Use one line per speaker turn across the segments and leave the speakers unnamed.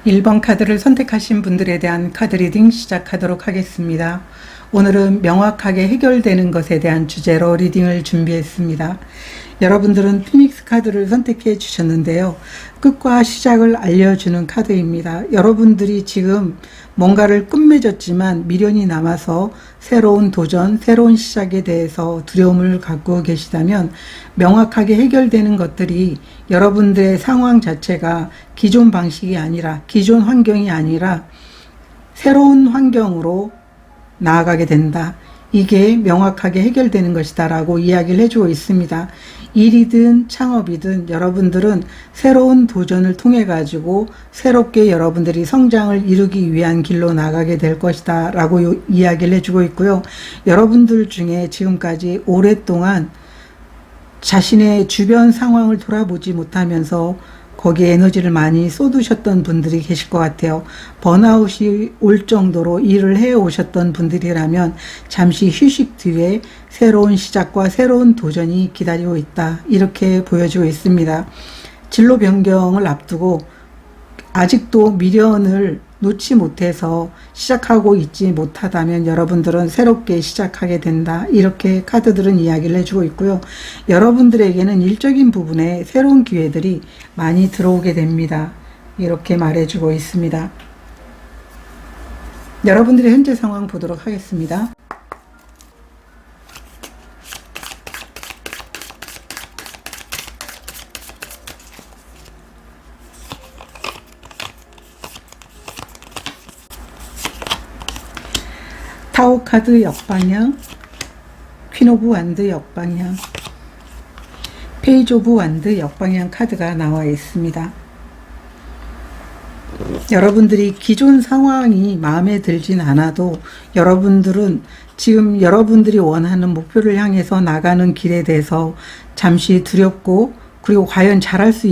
1번 카드를 선택하신 분들에 대한 카드 리딩 시작하도록 하겠습니다. 오늘은 명확하게 해결되는 것에 대한 주제로 리딩을 준비했습니다. 여러분들은 피닉스 카드를 선택해 주셨는데요. 끝과 시작을 알려주는 카드입니다. 여러분들이 지금 뭔가를 끝맺었지만 미련이 남아서 새로운 도전, 새로운 시작에 대해서 두려움을 갖고 계시다면 명확하게 해결되는 것들이 여러분들의 상황 자체가 기존 방식이 아니라, 기존 환경이 아니라 새로운 환경으로 나아가게 된다. 이게 명확하게 해결되는 것이다 라고 이야기를 해주고 있습니다. 일이든 창업이든 여러분들은 새로운 도전을 통해 가지고 새롭게 여러분들이 성장을 이루기 위한 길로 나가게 될 것이다 라고 이야기를 해주고 있고요. 여러분들 중에 지금까지 오랫동안 자신의 주변 상황을 돌아보지 못하면서 거기에 에너지를 많이 쏟으셨던 분들이 계실 것 같아요. 번아웃이 올 정도로 일을 해오셨던 분들이라면 잠시 휴식 뒤에 새로운 시작과 새로운 도전이 기다리고 있다. 이렇게 보여지고 있습니다. 진로 변경을 앞두고 아직도 미련을 놓지 못해서 시작하고 있지 못하다면 여러분들은 새롭게 시작하게 된다. 이렇게 카드들은 이야기를 해주고 있고요. 여러분들에게는 일적인 부분에 새로운 기회들이 많이 들어오게 됩니다. 이렇게 말해주고 있습니다. 여러분들의 현재 상황 보도록 하겠습니다. 타워 카드 역방향, 퀸 오브 완드 역방향, 페이지 오브 완드 역방향 카드가 나와 있습니다. 여러분들이 기존 상황이 마음에 들진 않아도 여러분들은 지금 여러분들이 원하는 목표를 향해서 나가는 길에 대해서 잠시 두렵고, 그리고 과연 잘할 수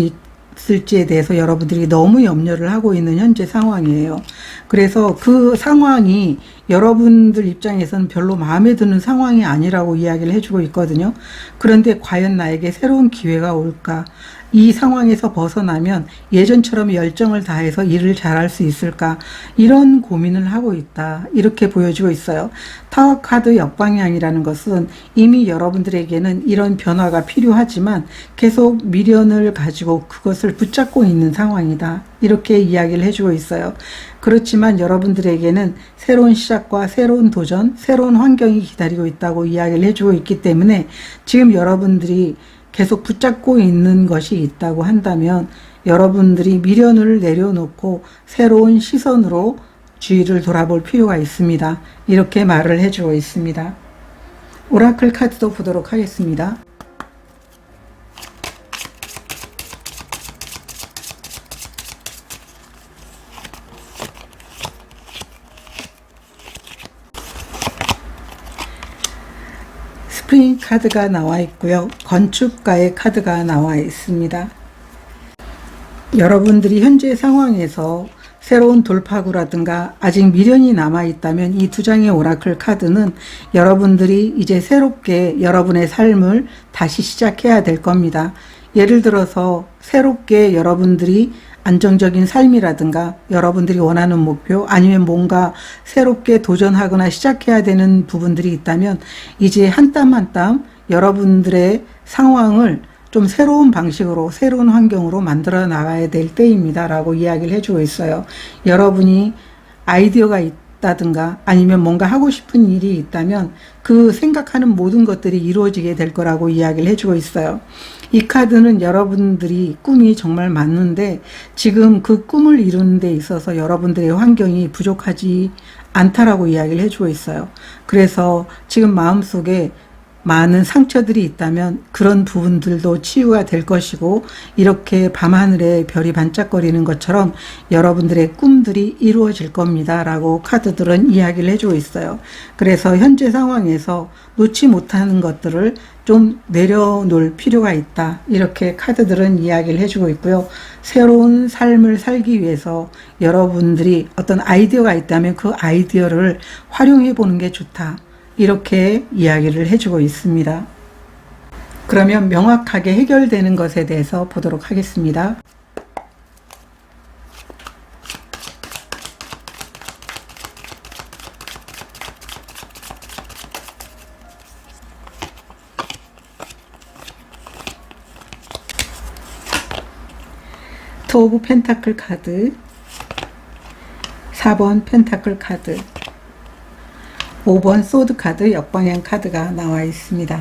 있을지에 대해서 여러분들이 너무 염려를 하고 있는 현재 상황이에요. 그래서 그 상황이 여러분들 입장에서는 별로 마음에 드는 상황이 아니라고 이야기를 해주고 있거든요. 그런데 과연 나에게 새로운 기회가 올까? 이 상황에서 벗어나면 예전처럼 열정을 다해서 일을 잘할 수 있을까? 이런 고민을 하고 있다. 이렇게 보여지고 있어요. 타워 카드 역방향이라는 것은 이미 여러분들에게는 이런 변화가 필요하지만 계속 미련을 가지고 그것을 붙잡고 있는 상황이다. 이렇게 이야기를 해주고 있어요. 그렇지만 여러분들에게는 새로운 시작과 새로운 도전, 새로운 환경이 기다리고 있다고 이야기를 해주고 있기 때문에 지금 여러분들이 계속 붙잡고 있는 것이 있다고 한다면 여러분들이 미련을 내려놓고 새로운 시선으로 주위를 돌아볼 필요가 있습니다. 이렇게 말을 해주고 있습니다. 오라클 카드도 보도록 하겠습니다. 스프링 카드가 나와 있고요. 건축가의 카드가 나와 있습니다. 여러분들이 현재 상황에서 새로운 돌파구라든가 아직 미련이 남아 있다면 이 두 장의 오라클 카드는 여러분들이 이제 새롭게 여러분의 삶을 다시 시작해야 될 겁니다. 예를 들어서 새롭게 여러분들이 안정적인 삶이라든가 여러분들이 원하는 목표, 아니면 뭔가 새롭게 도전하거나 시작해야 되는 부분들이 있다면 이제 한 땀 한 땀 여러분들의 상황을 좀 새로운 방식으로, 새로운 환경으로 만들어 나가야 될 때입니다 라고 이야기를 해주고 있어요. 여러분이 아이디어가 있다든가 아니면 뭔가 하고 싶은 일이 있다면 그 생각하는 모든 것들이 이루어지게 될 거라고 이야기를 해주고 있어요. 이 카드는 여러분들이 꿈이 정말 많은데 지금 그 꿈을 이루는 데 있어서 여러분들의 환경이 부족하지 않다라고 이야기를 해주고 있어요. 그래서 지금 마음속에 많은 상처들이 있다면 그런 부분들도 치유가 될 것이고, 이렇게 밤하늘에 별이 반짝거리는 것처럼 여러분들의 꿈들이 이루어질 겁니다 라고 카드들은 이야기를 해주고 있어요. 그래서 현재 상황에서 놓지 못하는 것들을 좀 내려놓을 필요가 있다. 이렇게 카드들은 이야기를 해주고 있고요. 새로운 삶을 살기 위해서 여러분들이 어떤 아이디어가 있다면 그 아이디어를 활용해 보는 게 좋다. 이렇게 이야기를 해주고 있습니다. 그러면 명확하게 해결되는 것에 대해서 보도록 하겠습니다. 에이트 오브 펜타클 카드, 4번 펜타클 카드, 5번 소드 카드, 역방향 카드가 나와 있습니다.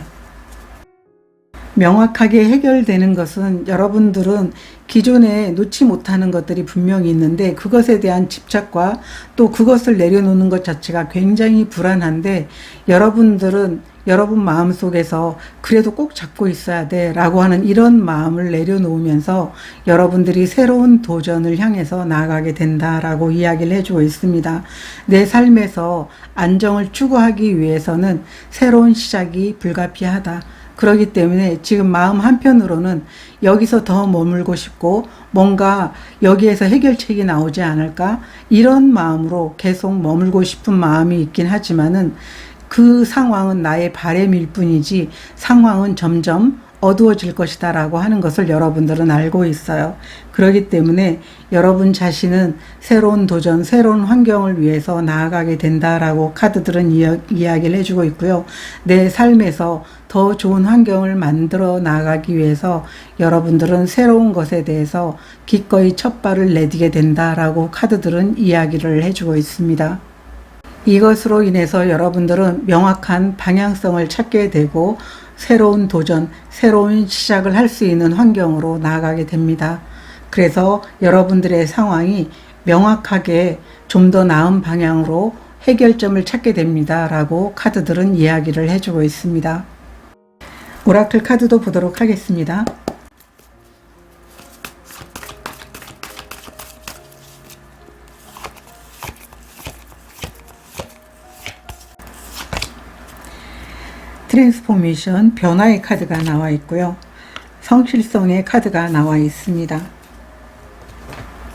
명확하게 해결되는 것은 여러분들은 기존에 놓지 못하는 것들이 분명히 있는데 그것에 대한 집착과 또 그것을 내려놓는 것 자체가 굉장히 불안한데, 여러분들은 여러분 마음속에서 그래도 꼭 잡고 있어야 돼 라고 하는 이런 마음을 내려놓으면서 여러분들이 새로운 도전을 향해서 나아가게 된다라고 이야기를 해주고 있습니다. 내 삶에서 안정을 추구하기 위해서는 새로운 시작이 불가피하다. 그렇기 때문에 지금 마음 한편으로는 여기서 더 머물고 싶고 뭔가 여기에서 해결책이 나오지 않을까, 이런 마음으로 계속 머물고 싶은 마음이 있긴 하지만은 그 상황은 나의 바람일 뿐이지 상황은 점점 어두워질 것이다 라고 하는 것을 여러분들은 알고 있어요. 그렇기 때문에 여러분 자신은 새로운 도전, 새로운 환경을 위해서 나아가게 된다라고 카드들은 이야기를 해주고 있고요. 내 삶에서 더 좋은 환경을 만들어 나가기 위해서 여러분들은 새로운 것에 대해서 기꺼이 첫 발을 내디게 된다라고 카드들은 이야기를 해주고 있습니다. 이것으로 인해서 여러분들은 명확한 방향성을 찾게 되고 새로운 도전, 새로운 시작을 할 수 있는 환경으로 나아가게 됩니다. 그래서 여러분들의 상황이 명확하게 좀 더 나은 방향으로 해결점을 찾게 됩니다 라고 카드들은 이야기를 해주고 있습니다. 오라클 카드도 보도록 하겠습니다. 트랜스포메이션, 변화의 카드가 나와 있고요. 성실성의 카드가 나와 있습니다.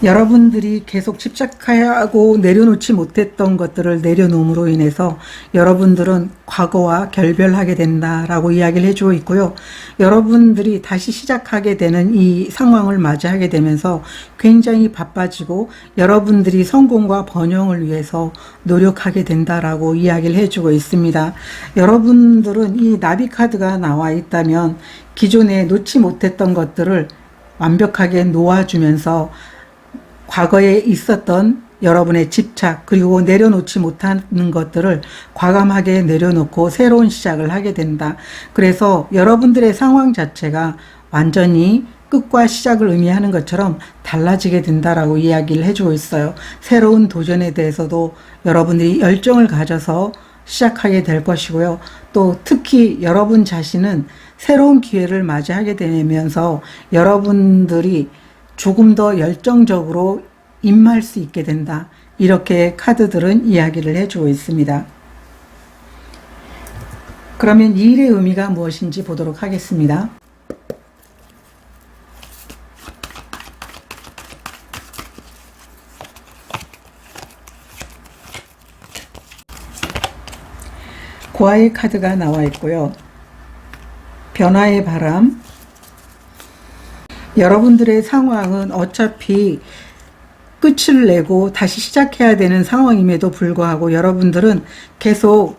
여러분들이 계속 집착하고 내려놓지 못했던 것들을 내려놓음으로 인해서 여러분들은 과거와 결별하게 된다라고 이야기를 해주고 있고요. 여러분들이 다시 시작하게 되는 이 상황을 맞이하게 되면서 굉장히 바빠지고 여러분들이 성공과 번영을 위해서 노력하게 된다라고 이야기를 해주고 있습니다. 여러분들은 이 나비 카드가 나와 있다면 기존에 놓지 못했던 것들을 완벽하게 놓아주면서 과거에 있었던 여러분의 집착 그리고 내려놓지 못하는 것들을 과감하게 내려놓고 새로운 시작을 하게 된다. 그래서 여러분들의 상황 자체가 완전히 끝과 시작을 의미하는 것처럼 달라지게 된다라고 이야기를 해주고 있어요. 새로운 도전에 대해서도 여러분들이 열정을 가져서 시작하게 될 것이고요. 또 특히 여러분 자신은 새로운 기회를 맞이하게 되면서 여러분들이 조금 더 열정적으로 임할 수 있게 된다. 이렇게 카드들은 이야기를 해주고 있습니다. 그러면 이 일의 의미가 무엇인지 보도록 하겠습니다. 고아의 카드가 나와 있고요. 변화의 바람, 여러분들의 상황은 어차피 끝을 내고 다시 시작해야 되는 상황임에도 불구하고 여러분들은 계속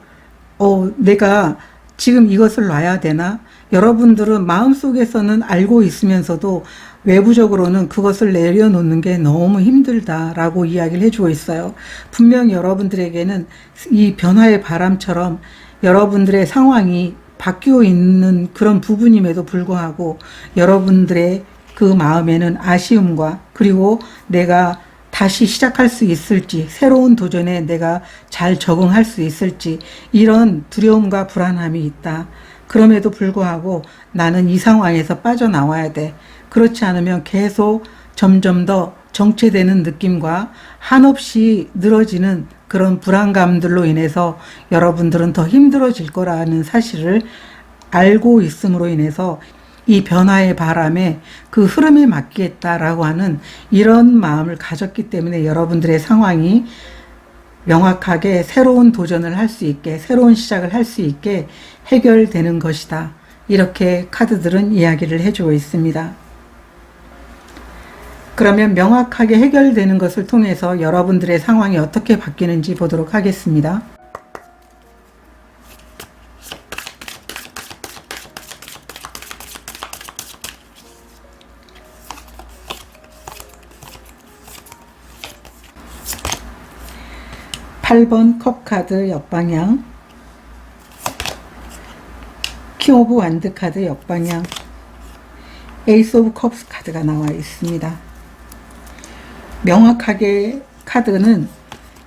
내가 지금 이것을 놔야 되나? 여러분들은 마음속에서는 알고 있으면서도 외부적으로는 그것을 내려놓는 게 너무 힘들다라고 이야기를 해주고 있어요. 분명 여러분들에게는 이 변화의 바람처럼 여러분들의 상황이 바뀌어 있는 그런 부분임에도 불구하고 여러분들의 그 마음에는 아쉬움과 그리고 내가 다시 시작할 수 있을지, 새로운 도전에 내가 잘 적응할 수 있을지 이런 두려움과 불안함이 있다. 그럼에도 불구하고 나는 이 상황에서 빠져나와야 돼. 그렇지 않으면 계속 점점 더 정체되는 느낌과 한없이 늘어지는 그런 불안감들로 인해서 여러분들은 더 힘들어질 거라는 사실을 알고 있음으로 인해서 이 변화의 바람에 그 흐름에 맡기겠다라고 하는 이런 마음을 가졌기 때문에 여러분들의 상황이 명확하게 새로운 도전을 할 수 있게, 새로운 시작을 할 수 있게 해결되는 것이다. 이렇게 카드들은 이야기를 해주고 있습니다. 그러면 명확하게 해결되는 것을 통해서 여러분들의 상황이 어떻게 바뀌는지 보도록 하겠습니다. 8번 컵 카드 역방향, 킹 오브 완드 카드 역방향, 에이스 오브 컵스 카드가 나와 있습니다. 명확하게 카드는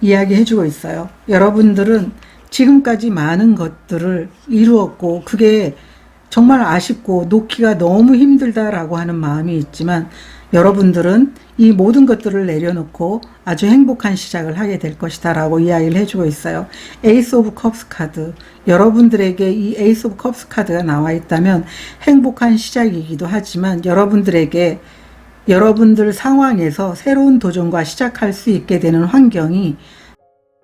이야기해주고 있어요. 여러분들은 지금까지 많은 것들을 이루었고 그게 정말 아쉽고 놓기가 너무 힘들다라고 하는 마음이 있지만, 여러분들은 이 모든 것들을 내려놓고 아주 행복한 시작을 하게 될 것이다 라고 이야기를 해주고 있어요. 에이스 오브 컵스 카드, 여러분들에게 이 에이스 오브 컵스 카드가 나와 있다면 행복한 시작이기도 하지만, 여러분들에게 여러분들 상황에서 새로운 도전과 시작할 수 있게 되는 환경이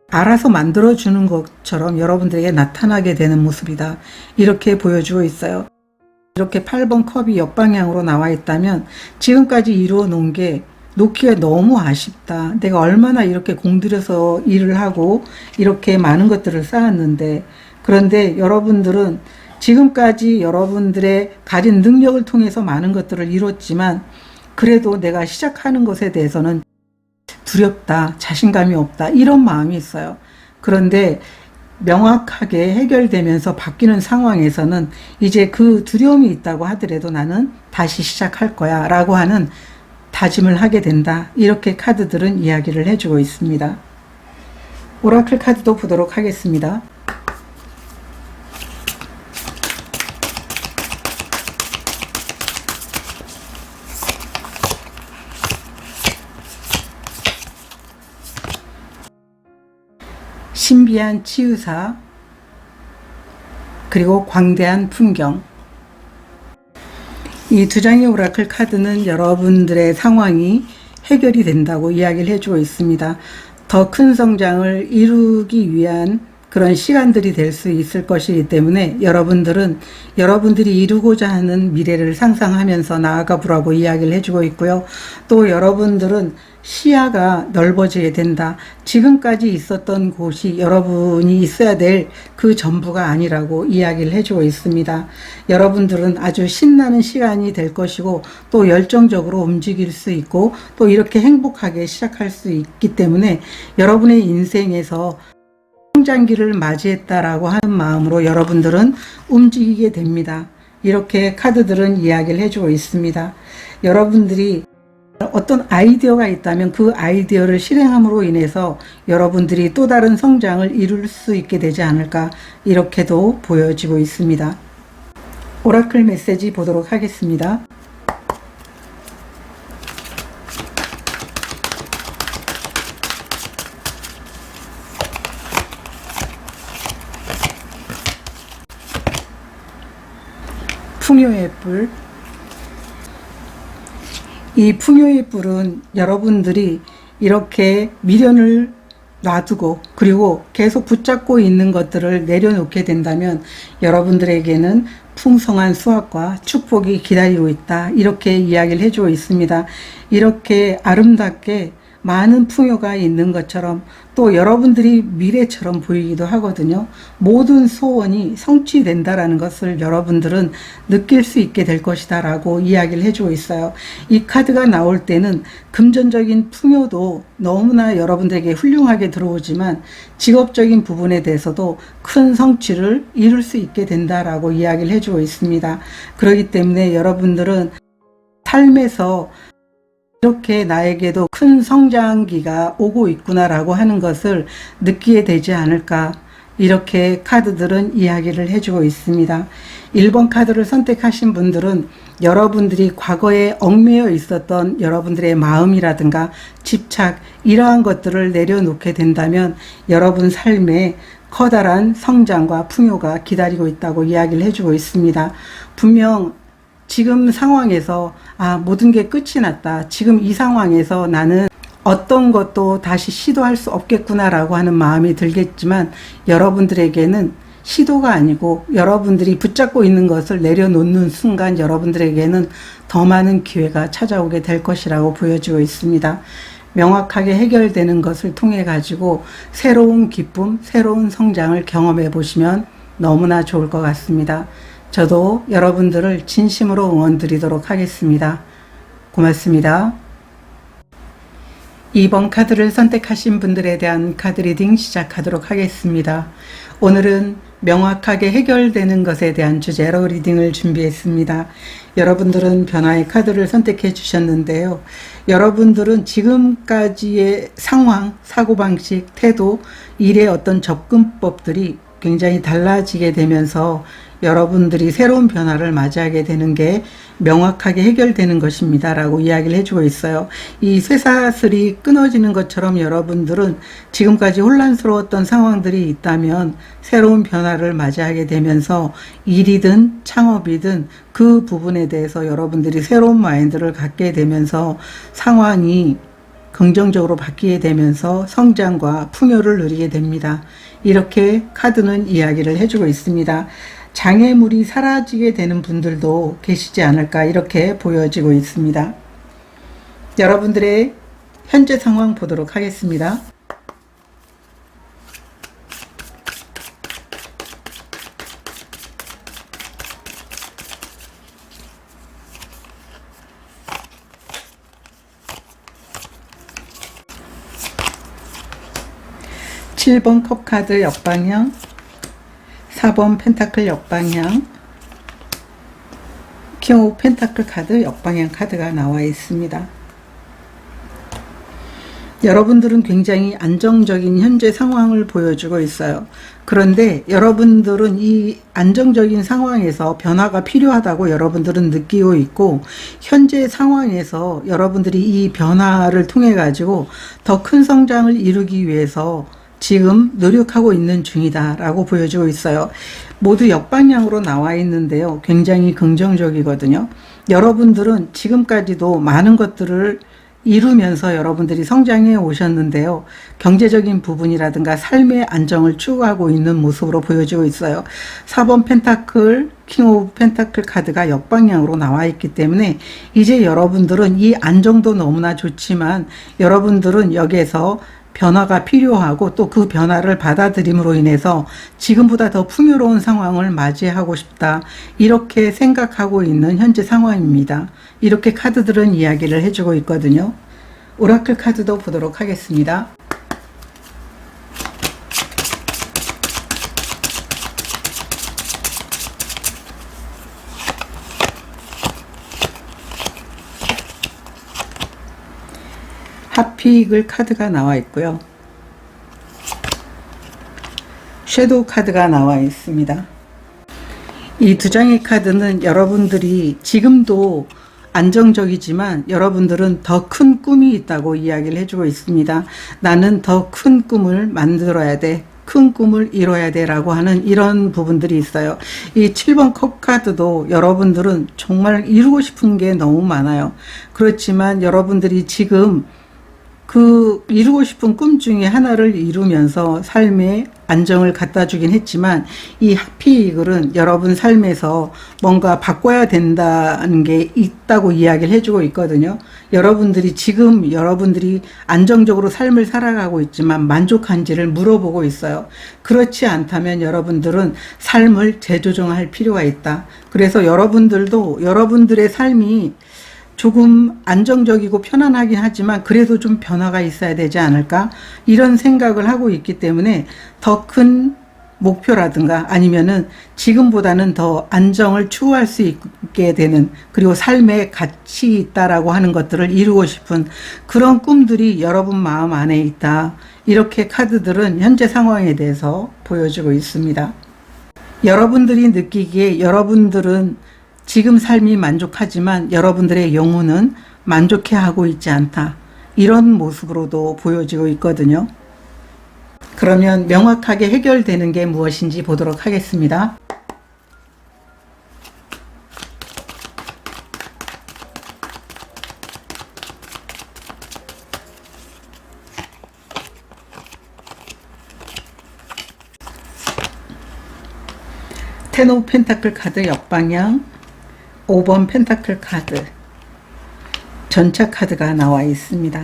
알아서 만들어주는 것처럼 여러분들에게 나타나게 되는 모습이다, 이렇게 보여주고 있어요. 이렇게 8번 컵이 역방향으로 나와 있다면 지금까지 이루어 놓은 게 놓기가 너무 아쉽다. 내가 얼마나 이렇게 공들여서 일을 하고 이렇게 많은 것들을 쌓았는데, 그런데 여러분들은 지금까지 여러분들의 가진 능력을 통해서 많은 것들을 이뤘지만 그래도 내가 시작하는 것에 대해서는 두렵다, 자신감이 없다, 이런 마음이 있어요. 그런데 명확하게 해결되면서 바뀌는 상황에서는 이제 그 두려움이 있다고 하더라도 나는 다시 시작할 거야 라고 하는 다짐을 하게 된다, 이렇게 카드들은 이야기를 해주고 있습니다. 오라클 카드도 보도록 하겠습니다. 신비한 치유사, 그리고 광대한 풍경. 이 두 장의 오라클 카드는 여러분들의 상황이 해결이 된다고 이야기를 해주고 있습니다. 더 큰 성장을 이루기 위한 그런 시간들이 될 수 있을 것이기 때문에 여러분들은 여러분들이 이루고자 하는 미래를 상상하면서 나아가 보라고 이야기를 해주고 있고요. 또 여러분들은 시야가 넓어지게 된다. 지금까지 있었던 곳이 여러분이 있어야 될 그 전부가 아니라고 이야기를 해주고 있습니다. 여러분들은 아주 신나는 시간이 될 것이고 또 열정적으로 움직일 수 있고 또 이렇게 행복하게 시작할 수 있기 때문에 여러분의 인생에서 성장기를 맞이했다라고 하는 마음으로 여러분들은 움직이게 됩니다. 이렇게 카드들은 이야기를 해주고 있습니다. 여러분들이 어떤 아이디어가 있다면 그 아이디어를 실행함으로 인해서 여러분들이 또 다른 성장을 이룰 수 있게 되지 않을까, 이렇게도 보여지고 있습니다. 오라클 메시지 보도록 하겠습니다. 풍요의 뿔. 이 풍요의 뿔은 여러분들이 이렇게 미련을 놔두고 그리고 계속 붙잡고 있는 것들을 내려놓게 된다면 여러분들에게는 풍성한 수확과 축복이 기다리고 있다, 이렇게 이야기를 해주고 있습니다. 이렇게 아름답게 많은 풍요가 있는 것처럼 또 여러분들이 미래처럼 보이기도 하거든요. 모든 소원이 성취된다라는 것을 여러분들은 느낄 수 있게 될 것이다 라고 이야기를 해주고 있어요. 이 카드가 나올 때는 금전적인 풍요도 너무나 여러분들에게 훌륭하게 들어오지만 직업적인 부분에 대해서도 큰 성취를 이룰 수 있게 된다라고 이야기를 해주고 있습니다. 그렇기 때문에 여러분들은 삶에서 이렇게 나에게도 큰 성장기가 오고 있구나라고 하는 것을 느끼게 되지 않을까, 이렇게 카드들은 이야기를 해주고 있습니다. 1번 카드를 선택하신 분들은 여러분들이 과거에 얽매여 있었던 여러분들의 마음이라든가 집착, 이러한 것들을 내려놓게 된다면 여러분 삶에 커다란 성장과 풍요가 기다리고 있다고 이야기를 해주고 있습니다. 분명 지금 상황에서 모든 게 끝이 났다, 지금 이 상황에서 나는 어떤 것도 다시 시도할 수 없겠구나라고 하는 마음이 들겠지만 여러분들에게는 시도가 아니고 여러분들이 붙잡고 있는 것을 내려놓는 순간 여러분들에게는 더 많은 기회가 찾아오게 될 것이라고 보여지고 있습니다. 명확하게 해결되는 것을 통해 가지고 새로운 기쁨, 새로운 성장을 경험해 보시면 너무나 좋을 것 같습니다. 저도 여러분들을 진심으로 응원 드리도록 하겠습니다. 고맙습니다. 2번 카드를 선택하신 분들에 대한 카드 리딩 시작하도록 하겠습니다. 오늘은 명확하게 해결되는 것에 대한 주제로 리딩을 준비했습니다. 여러분들은 변화의 카드를 선택해 주셨는데요. 여러분들은 지금까지의 상황, 사고방식, 태도, 일의 어떤 접근법들이 굉장히 달라지게 되면서 여러분들이 새로운 변화를 맞이하게 되는 게 명확하게 해결되는 것입니다 라고 이야기를 해주고 있어요. 이 쇠사슬이 끊어지는 것처럼 여러분들은 지금까지 혼란스러웠던 상황들이 있다면 새로운 변화를 맞이하게 되면서 일이든 창업이든 그 부분에 대해서 여러분들이 새로운 마인드를 갖게 되면서 상황이 긍정적으로 바뀌게 되면서 성장과 풍요를 누리게 됩니다. 이렇게 카드는 이야기를 해주고 있습니다. 장애물이 사라지게 되는 분들도 계시지 않을까 이렇게 보여지고 있습니다. 여러분들의 현재 상황 보도록 하겠습니다. (7번) 컵카드 역방향, 4번 펜타클 역방향, 킹 오브 펜타클 카드 역방향 카드가 나와 있습니다. 여러분들은 굉장히 안정적인 현재 상황을 보여주고 있어요. 그런데 여러분들은 이 안정적인 상황에서 변화가 필요하다고 여러분들은 느끼고 있고, 현재 상황에서 여러분들이 이 변화를 통해 가지고 더 큰 성장을 이루기 위해서 지금 노력하고 있는 중이다 라고 보여주고 있어요. 모두 역방향으로 나와 있는데요. 굉장히 긍정적이거든요. 여러분들은 지금까지도 많은 것들을 이루면서 여러분들이 성장해 오셨는데요. 경제적인 부분이라든가 삶의 안정을 추구하고 있는 모습으로 보여지고 있어요. 4번 펜타클, 킹 오브 펜타클 카드가 역방향으로 나와 있기 때문에 이제 여러분들은 이 안정도 너무나 좋지만 여러분들은 여기에서 변화가 필요하고 또 그 변화를 받아들임으로 인해서 지금보다 더 풍요로운 상황을 맞이하고 싶다, 이렇게 생각하고 있는 현재 상황입니다. 이렇게 카드들은 이야기를 해주고 있거든요. 오라클 카드도 보도록 하겠습니다. 하피이글 카드가 나와 있고요. 섀도우 카드가 나와 있습니다. 이 두 장의 카드는 여러분들이 지금도 안정적이지만 여러분들은 더 큰 꿈이 있다고 이야기를 해주고 있습니다. 나는 더 큰 꿈을 만들어야 돼, 큰 꿈을 이뤄야 돼 라고 하는 이런 부분들이 있어요. 이 7번 컵 카드도 여러분들은 정말 이루고 싶은 게 너무 많아요. 그렇지만 여러분들이 지금 그 이루고 싶은 꿈 중에 하나를 이루면서 삶에 안정을 갖다 주긴 했지만, 이 하피이글은 여러분 삶에서 뭔가 바꿔야 된다는 게 있다고 이야기를 해주고 있거든요. 여러분들이 지금 여러분들이 안정적으로 삶을 살아가고 있지만 만족한지를 물어보고 있어요. 그렇지 않다면 여러분들은 삶을 재조정할 필요가 있다. 그래서 여러분들도 여러분들의 삶이 조금 안정적이고 편안하긴 하지만 그래도 좀 변화가 있어야 되지 않을까, 이런 생각을 하고 있기 때문에 더 큰 목표라든가 아니면은 지금보다는 더 안정을 추구할 수 있게 되는, 그리고 삶에 가치 있다라고 하는 것들을 이루고 싶은 그런 꿈들이 여러분 마음 안에 있다, 이렇게 카드들은 현재 상황에 대해서 보여주고 있습니다. 여러분들이 느끼기에 여러분들은 지금 삶이 만족하지만 여러분들의 영혼은 만족해하고 있지 않다, 이런 모습으로도 보여지고 있거든요. 그러면 명확하게 해결되는 게 무엇인지 보도록 하겠습니다. 텐 오브 펜타클 카드 역방향, 5번 펜타클 카드 전차 카드가 나와 있습니다.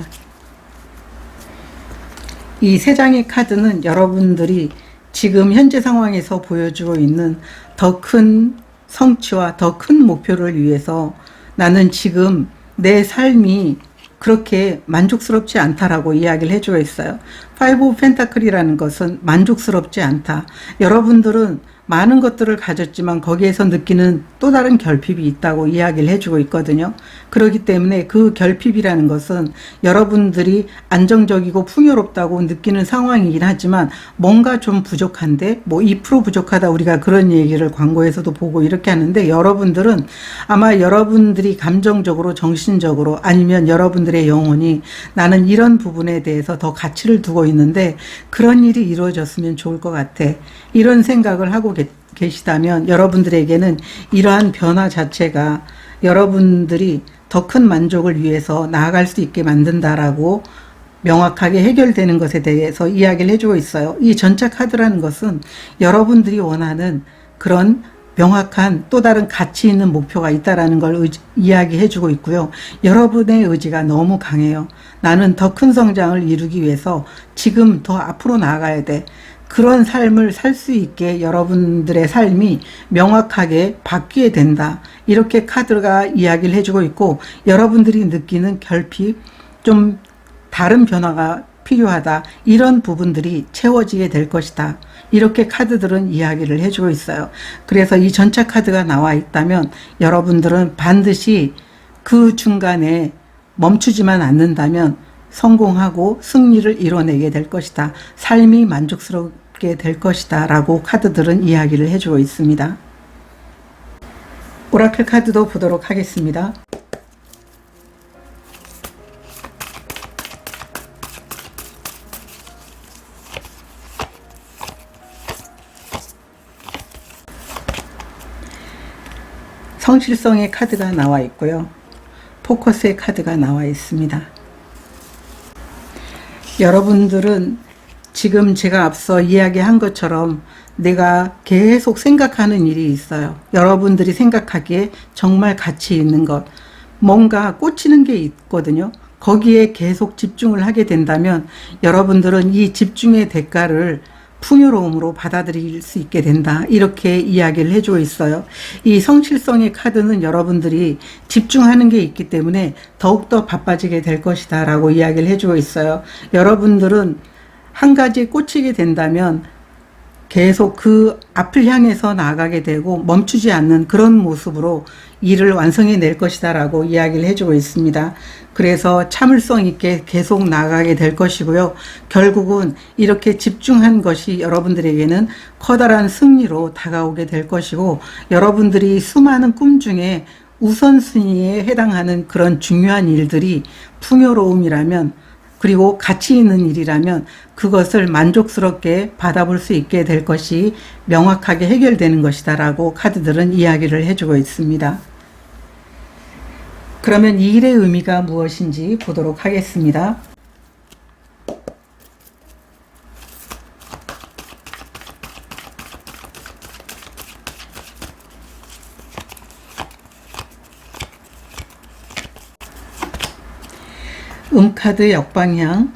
이 세 장의 카드는 여러분들이 지금 현재 상황에서 보여주고 있는 더 큰 성취와 더 큰 목표를 위해서 나는 지금 내 삶이 그렇게 만족스럽지 않다라고 이야기를 해주고 있어요. 파이브 오브 펜타클이라는 것은 만족스럽지 않다. 여러분들은 많은 것들을 가졌지만 거기에서 느끼는 또 다른 결핍이 있다고 이야기를 해주고 있거든요. 그렇기 때문에 그 결핍이라는 것은 여러분들이 안정적이고 풍요롭다고 느끼는 상황이긴 하지만 뭔가 좀 부족한데, 뭐 2% 부족하다, 우리가 그런 얘기를 광고에서도 보고 이렇게 하는데, 여러분들은 아마 여러분들이 감정적으로, 정신적으로, 아니면 여러분들의 영혼이 나는 이런 부분에 대해서 더 가치를 두고 있는데 그런 일이 이루어졌으면 좋을 것 같아, 이런 생각을 하고 계시다면 여러분들에게는 이러한 변화 자체가 여러분들이 더 큰 만족을 위해서 나아갈 수 있게 만든다라고 명확하게 해결되는 것에 대해서 이야기를 해주고 있어요. 이 전차 카드라는 것은 여러분들이 원하는 그런 명확한 또 다른 가치 있는 목표가 있다라는 걸 이야기해주고 있고요. 여러분의 의지가 너무 강해요. 나는 더 큰 성장을 이루기 위해서 지금 더 앞으로 나아가야 돼. 그런 삶을 살 수 있게 여러분들의 삶이 명확하게 바뀌게 된다, 이렇게 카드가 이야기를 해주고 있고, 여러분들이 느끼는 결핍, 좀 다른 변화가 필요하다, 이런 부분들이 채워지게 될 것이다, 이렇게 카드들은 이야기를 해주고 있어요. 그래서 이 전차 카드가 나와 있다면 여러분들은 반드시 그 중간에 멈추지만 않는다면 성공하고 승리를 이뤄내게 될 것이다, 삶이 만족스럽게 될 것이다 라고 카드들은 이야기를 해주고 있습니다. 오라클 카드도 보도록 하겠습니다. 성실성의 카드가 나와 있고요. 포커스의 카드가 나와 있습니다. 여러분들은 지금 제가 앞서 이야기한 것처럼 내가 계속 생각하는 일이 있어요. 여러분들이 생각하기에 정말 가치 있는 것, 뭔가 꽂히는 게 있거든요. 거기에 계속 집중을 하게 된다면 여러분들은 이 집중의 대가를 풍요로움으로 받아들일 수 있게 된다, 이렇게 이야기를 해주고 있어요. 이 성실성의 카드는 여러분들이 집중하는 게 있기 때문에 더욱더 바빠지게 될 것이다 라고 이야기를 해주고 있어요. 여러분들은 한 가지에 꽂히게 된다면 계속 그 앞을 향해서 나아가게 되고 멈추지 않는 그런 모습으로 일을 완성해 낼 것이다 라고 이야기를 해주고 있습니다. 그래서 참을성 있게 계속 나아가게 될 것이고요. 결국은 이렇게 집중한 것이 여러분들에게는 커다란 승리로 다가오게 될 것이고, 여러분들이 수많은 꿈 중에 우선순위에 해당하는 그런 중요한 일들이 풍요로움이라면, 그리고 가치 있는 일이라면 그것을 만족스럽게 받아볼 수 있게 될 것이 명확하게 해결되는 것이다 라고 카드들은 이야기를 해주고 있습니다. 그러면 이 일의 의미가 무엇인지 보도록 하겠습니다. 카드 역방향,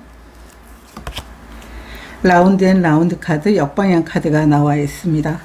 라운드 앤 라운드 카드, 역방향 카드가 나와 있습니다.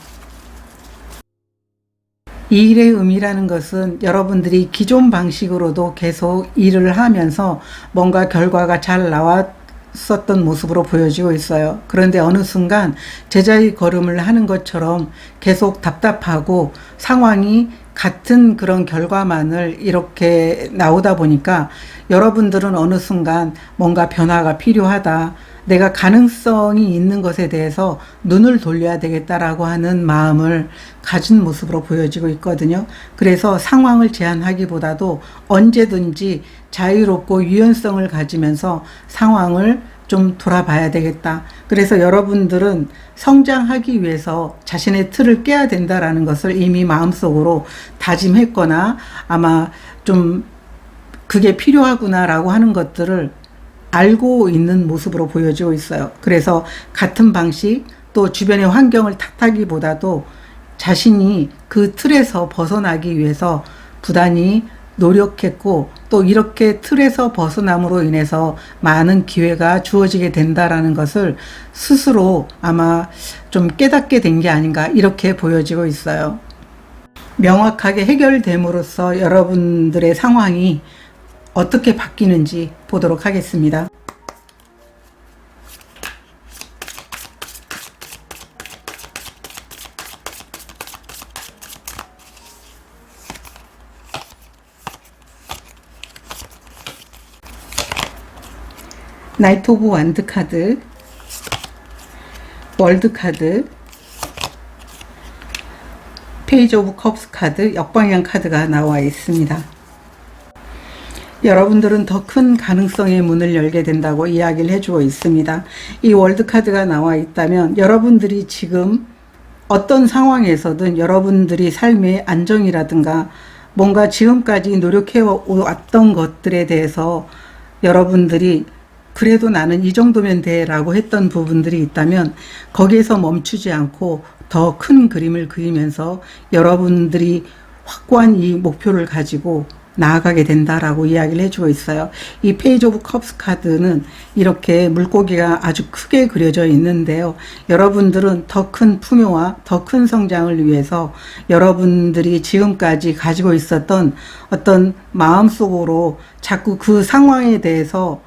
이 일의 의미라는 것은 여러분들이 기존 방식으로도 계속 일을 하면서 뭔가 결과가 잘 나왔었던 모습으로 보여지고 있어요. 그런데 어느 순간 제자의 걸음을 하는 것처럼 계속 답답하고 상황이 같은 그런 결과만을 이렇게 나오다 보니까 여러분들은 어느 순간 뭔가 변화가 필요하다, 내가 가능성이 있는 것에 대해서 눈을 돌려야 되겠다라고 하는 마음을 가진 모습으로 보여지고 있거든요. 그래서 상황을 제한하기보다도 언제든지 자유롭고 유연성을 가지면서 상황을 좀 돌아봐야 되겠다. 그래서 여러분들은 성장하기 위해서 자신의 틀을 깨야 된다라는 것을 이미 마음속으로 다짐했거나 아마 좀 그게 필요하구나라고 하는 것들을 알고 있는 모습으로 보여지고 있어요. 그래서 같은 방식, 또 주변의 환경을 탓하기보다도 자신이 그 틀에서 벗어나기 위해서 부단히 노력했고, 또 이렇게 틀에서 벗어남으로 인해서 많은 기회가 주어지게 된다라는 것을 스스로 아마 좀 깨닫게 된 게 아닌가, 이렇게 보여지고 있어요. 명확하게 해결됨으로써 여러분들의 상황이 어떻게 바뀌는지 보도록 하겠습니다. 나이트 오브 완드 카드, 월드 카드, 페이지 오브 컵스 카드, 역방향 카드가 나와 있습니다. 여러분들은 더 큰 가능성의 문을 열게 된다고 이야기를 해주고 있습니다. 이 월드 카드가 나와 있다면 여러분들이 지금 어떤 상황에서든 여러분들이 삶의 안정이라든가 뭔가 지금까지 노력해 왔던 것들에 대해서 여러분들이 그래도 나는 이 정도면 돼 라고 했던 부분들이 있다면 거기에서 멈추지 않고 더 큰 그림을 그리면서 여러분들이 확고한 이 목표를 가지고 나아가게 된다라고 이야기를 해주고 있어요. 이 페이지 오브 컵스 카드는 이렇게 물고기가 아주 크게 그려져 있는데요. 여러분들은 더 큰 풍요와 더 큰 성장을 위해서 여러분들이 지금까지 가지고 있었던 어떤 마음속으로 자꾸 그 상황에 대해서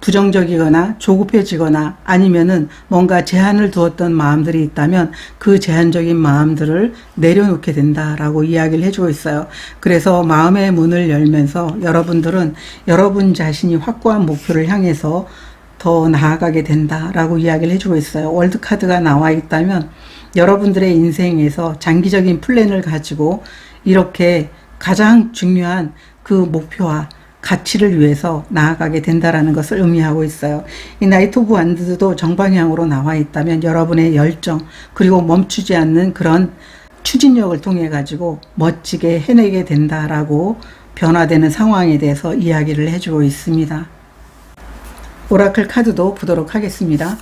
부정적이거나 조급해지거나 아니면은 뭔가 제한을 두었던 마음들이 있다면 그 제한적인 마음들을 내려놓게 된다라고 이야기를 해주고 있어요. 그래서 마음의 문을 열면서 여러분들은 여러분 자신이 확고한 목표를 향해서 더 나아가게 된다라고 이야기를 해주고 있어요. 월드 카드가 나와 있다면 여러분들의 인생에서 장기적인 플랜을 가지고 이렇게 가장 중요한 그 목표와 가치를 위해서 나아가게 된다라는 것을 의미하고 있어요. 이 나이트 오브 완드도 정방향으로 나와 있다면 여러분의 열정 그리고 멈추지 않는 그런 추진력을 통해 가지고 멋지게 해내게 된다라고 변화되는 상황에 대해서 이야기를 해주고 있습니다. 오라클 카드도 보도록 하겠습니다.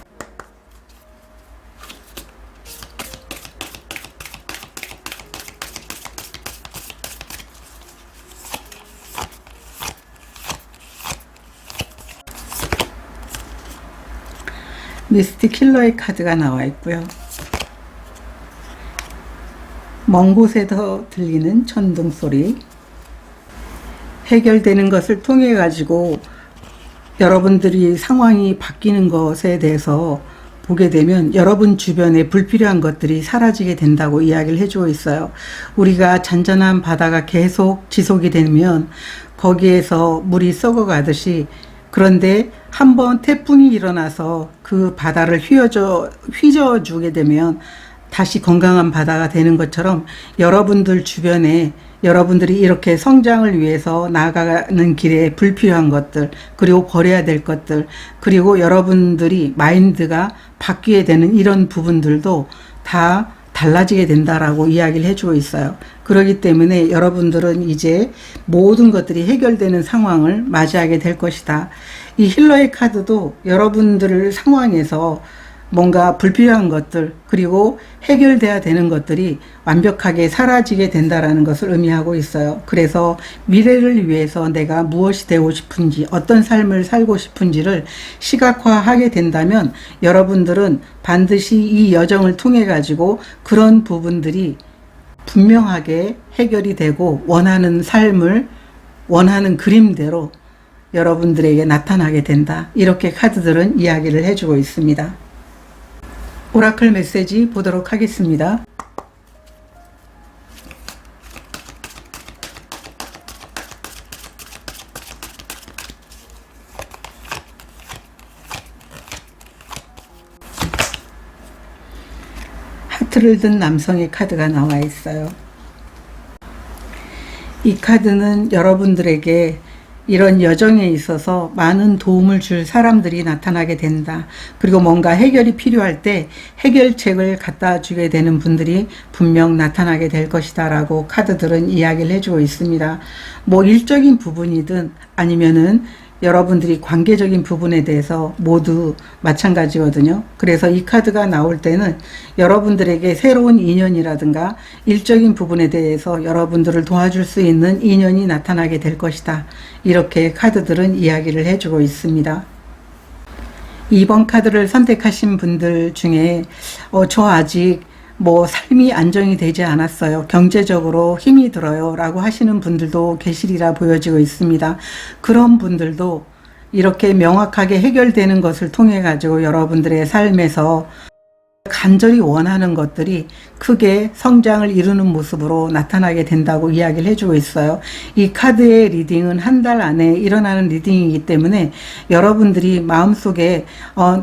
미스틱 킬러의 카드가 나와 있고요. 먼 곳에서 들리는 천둥 소리, 해결되는 것을 통해 가지고 여러분들이 상황이 바뀌는 것에 대해서 보게 되면 여러분 주변에 불필요한 것들이 사라지게 된다고 이야기를 해주고 있어요. 우리가 잔잔한 바다가 계속 지속이 되면 거기에서 물이 썩어가듯이, 그런데 한번 태풍이 일어나서 그 바다를 휘저어주게 되면 다시 건강한 바다가 되는 것처럼 여러분들 주변에 여러분들이 이렇게 성장을 위해서 나아가는 길에 불필요한 것들, 그리고 버려야 될 것들, 그리고 여러분들이 마인드가 바뀌게 되는 이런 부분들도 다 달라지게 된다라고 이야기를 해주고 있어요. 그렇기 때문에 여러분들은 이제 모든 것들이 해결되는 상황을 맞이하게 될 것이다. 이 힐러의 카드도 여러분들 상황에서 뭔가 불필요한 것들 그리고 해결돼야 되는 것들이 완벽하게 사라지게 된다라는 것을 의미하고 있어요. 그래서 미래를 위해서 내가 무엇이 되고 싶은지, 어떤 삶을 살고 싶은지를 시각화하게 된다면 여러분들은 반드시 이 여정을 통해 가지고 그런 부분들이 분명하게 해결이 되고 원하는 삶을 원하는 그림대로 여러분들에게 나타나게 된다. 이렇게 카드들은 이야기를 해주고 있습니다. 오라클 메시지 보도록 하겠습니다. 하트를 든 남성의 카드가 나와 있어요. 이 카드는 여러분들에게 이런 여정에 있어서 많은 도움을 줄 사람들이 나타나게 된다. 그리고 뭔가 해결이 필요할 때 해결책을 갖다 주게 되는 분들이 분명 나타나게 될 것이다 라고 카드들은 이야기를 해주고 있습니다. 뭐 일적인 부분이든 아니면은 여러분들이 관계적인 부분에 대해서 모두 마찬가지거든요. 그래서 이 카드가 나올 때는 여러분들에게 새로운 인연이라든가 일적인 부분에 대해서 여러분들을 도와줄 수 있는 인연이 나타나게 될 것이다. 이렇게 카드들은 이야기를 해주고 있습니다. 2번 카드를 선택하신 분들 중에 저 아직 뭐 삶이 안정이 되지 않았어요. 경제적으로 힘이 들어요. 라고 하시는 분들도 계시리라 보여지고 있습니다. 그런 분들도 이렇게 명확하게 해결되는 것을 통해 가지고 여러분들의 삶에서 간절히 원하는 것들이 크게 성장을 이루는 모습으로 나타나게 된다고 이야기를 해주고 있어요. 이 카드의 리딩은 한 달 안에 일어나는 리딩이기 때문에 여러분들이 마음속에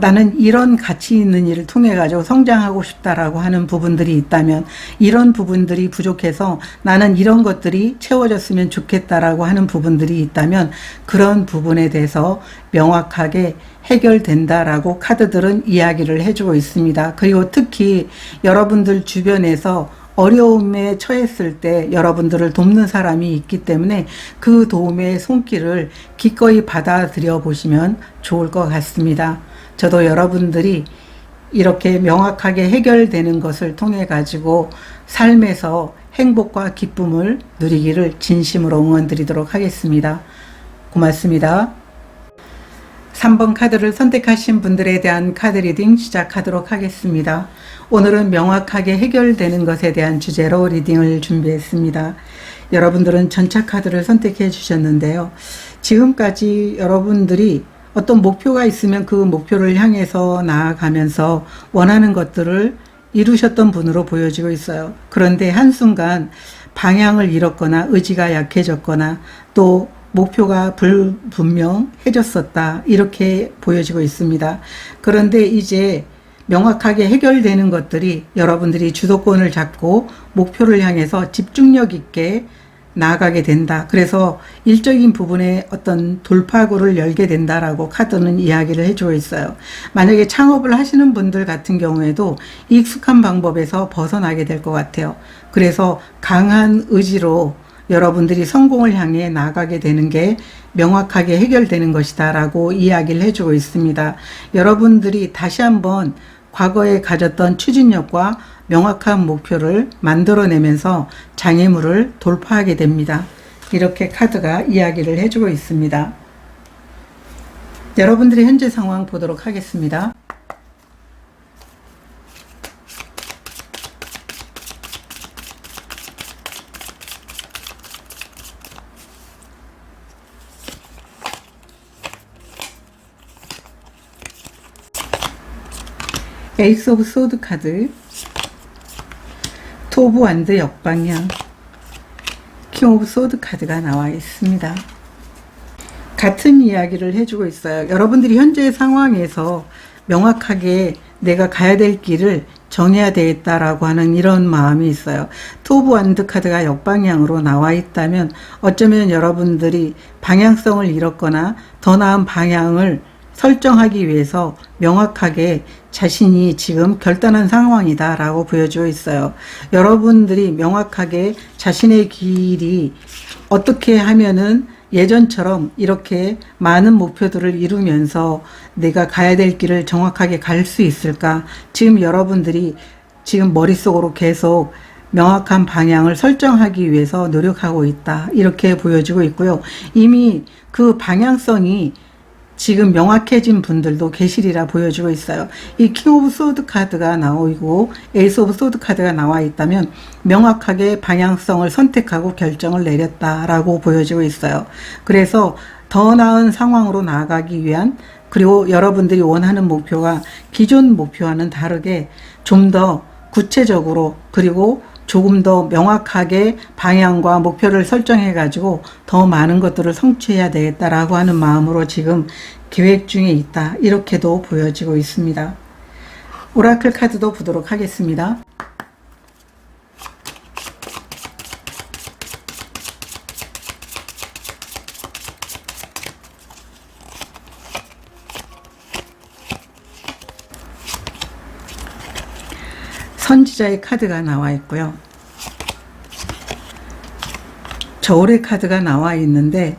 나는 이런 가치 있는 일을 통해 가지고 성장하고 싶다라고 하는 부분들이 있다면, 이런 부분들이 부족해서 나는 이런 것들이 채워졌으면 좋겠다라고 하는 부분들이 있다면, 그런 부분에 대해서 명확하게 해결된다라고 카드들은 이야기를 해주고 있습니다. 그리고 특히 여러분들 주변에서 어려움에 처했을 때 여러분들을 돕는 사람이 있기 때문에 그 도움의 손길을 기꺼이 받아들여 보시면 좋을 것 같습니다. 저도 여러분들이 이렇게 명확하게 해결되는 것을 통해 가지고 삶에서 행복과 기쁨을 누리기를 진심으로 응원드리도록 하겠습니다. 고맙습니다. 3번 카드를 선택하신 분들에 대한 카드 리딩 시작하도록 하겠습니다. 오늘은 명확하게 해결되는 것에 대한 주제로 리딩을 준비했습니다. 여러분들은 전차 카드를 선택해 주셨는데요. 지금까지 여러분들이 어떤 목표가 있으면 그 목표를 향해서 나아가면서 원하는 것들을 이루셨던 분으로 보여지고 있어요. 그런데 한순간 방향을 잃었거나 의지가 약해졌거나 또 목표가 불분명해졌었다, 이렇게 보여지고 있습니다. 그런데 이제 명확하게 해결되는 것들이 여러분들이 주도권을 잡고 목표를 향해서 집중력 있게 나아가게 된다. 그래서 일적인 부분에 어떤 돌파구를 열게 된다라고 카드는 이야기를 해주고 있어요. 만약에 창업을 하시는 분들 같은 경우에도 익숙한 방법에서 벗어나게 될 것 같아요. 그래서 강한 의지로 여러분들이 성공을 향해 나아가게 되는 게 명확하게 해결되는 것이다 라고 이야기를 해주고 있습니다. 여러분들이 다시 한번 과거에 가졌던 추진력과 명확한 목표를 만들어내면서 장애물을 돌파하게 됩니다. 이렇게 카드가 이야기를 해주고 있습니다. 여러분들의 현재 상황 보도록 하겠습니다. 에이스 오브 소드 카드, 투 오브 완드 역방향, 킹 오브 소드 카드가 나와 있습니다. 같은 이야기를 해주고 있어요. 여러분들이 현재 상황에서 명확하게 내가 가야 될 길을 정해야 되겠다라고 하는 이런 마음이 있어요. 투 오브 완드 카드가 역방향으로 나와 있다면 어쩌면 여러분들이 방향성을 잃었거나 더 나은 방향을 설정하기 위해서 명확하게 자신이 지금 결단한 상황이다 라고 보여주고 있어요. 여러분들이 명확하게 자신의 길이 어떻게 하면은 예전처럼 이렇게 많은 목표들을 이루면서 내가 가야 될 길을 정확하게 갈 수 있을까? 지금 여러분들이 지금 머릿속으로 계속 명확한 방향을 설정하기 위해서 노력하고 있다, 이렇게 보여지고 있고요. 이미 그 방향성이 지금 명확해진 분들도 계시리라 보여주고 있어요. 이 킹 오브 소드 카드가 나오고 에이스 오브 소드 카드가 나와 있다면 명확하게 방향성을 선택하고 결정을 내렸다라고 보여지고 있어요. 그래서 더 나은 상황으로 나아가기 위한, 그리고 여러분들이 원하는 목표가 기존 목표와는 다르게 좀 더 구체적으로 그리고 조금 더 명확하게 방향과 목표를 설정해 가지고 더 많은 것들을 성취해야 되겠다라고 하는 마음으로 지금 계획 중에 있다, 이렇게도 보여지고 있습니다. 오라클 카드도 보도록 하겠습니다. 선지자의 카드가 나와 있고요. 저울의 카드가 나와 있는데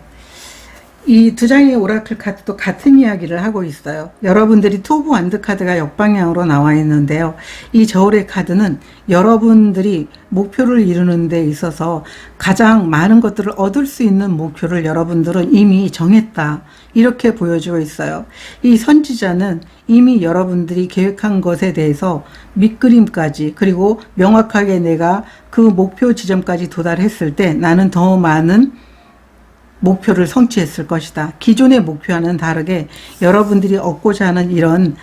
이 두 장의 오라클 카드도 같은 이야기를 하고 있어요. 여러분들이 투 오브 완드 카드가 역방향으로 나와 있는데요. 이 저울의 카드는 여러분들이 목표를 이루는 데 있어서 가장 많은 것들을 얻을 수 있는 목표를 여러분들은 이미 정했다, 이렇게 보여주고 있어요. 이 선지자는 이미 여러분들이 계획한 것에 대해서 밑그림까지, 그리고 명확하게 내가 그 목표 지점까지 도달했을 때 나는 더 많은 목표를 성취했을 것이다. 기존의 목표와는 다르게 여러분들이 얻고자 하는 이런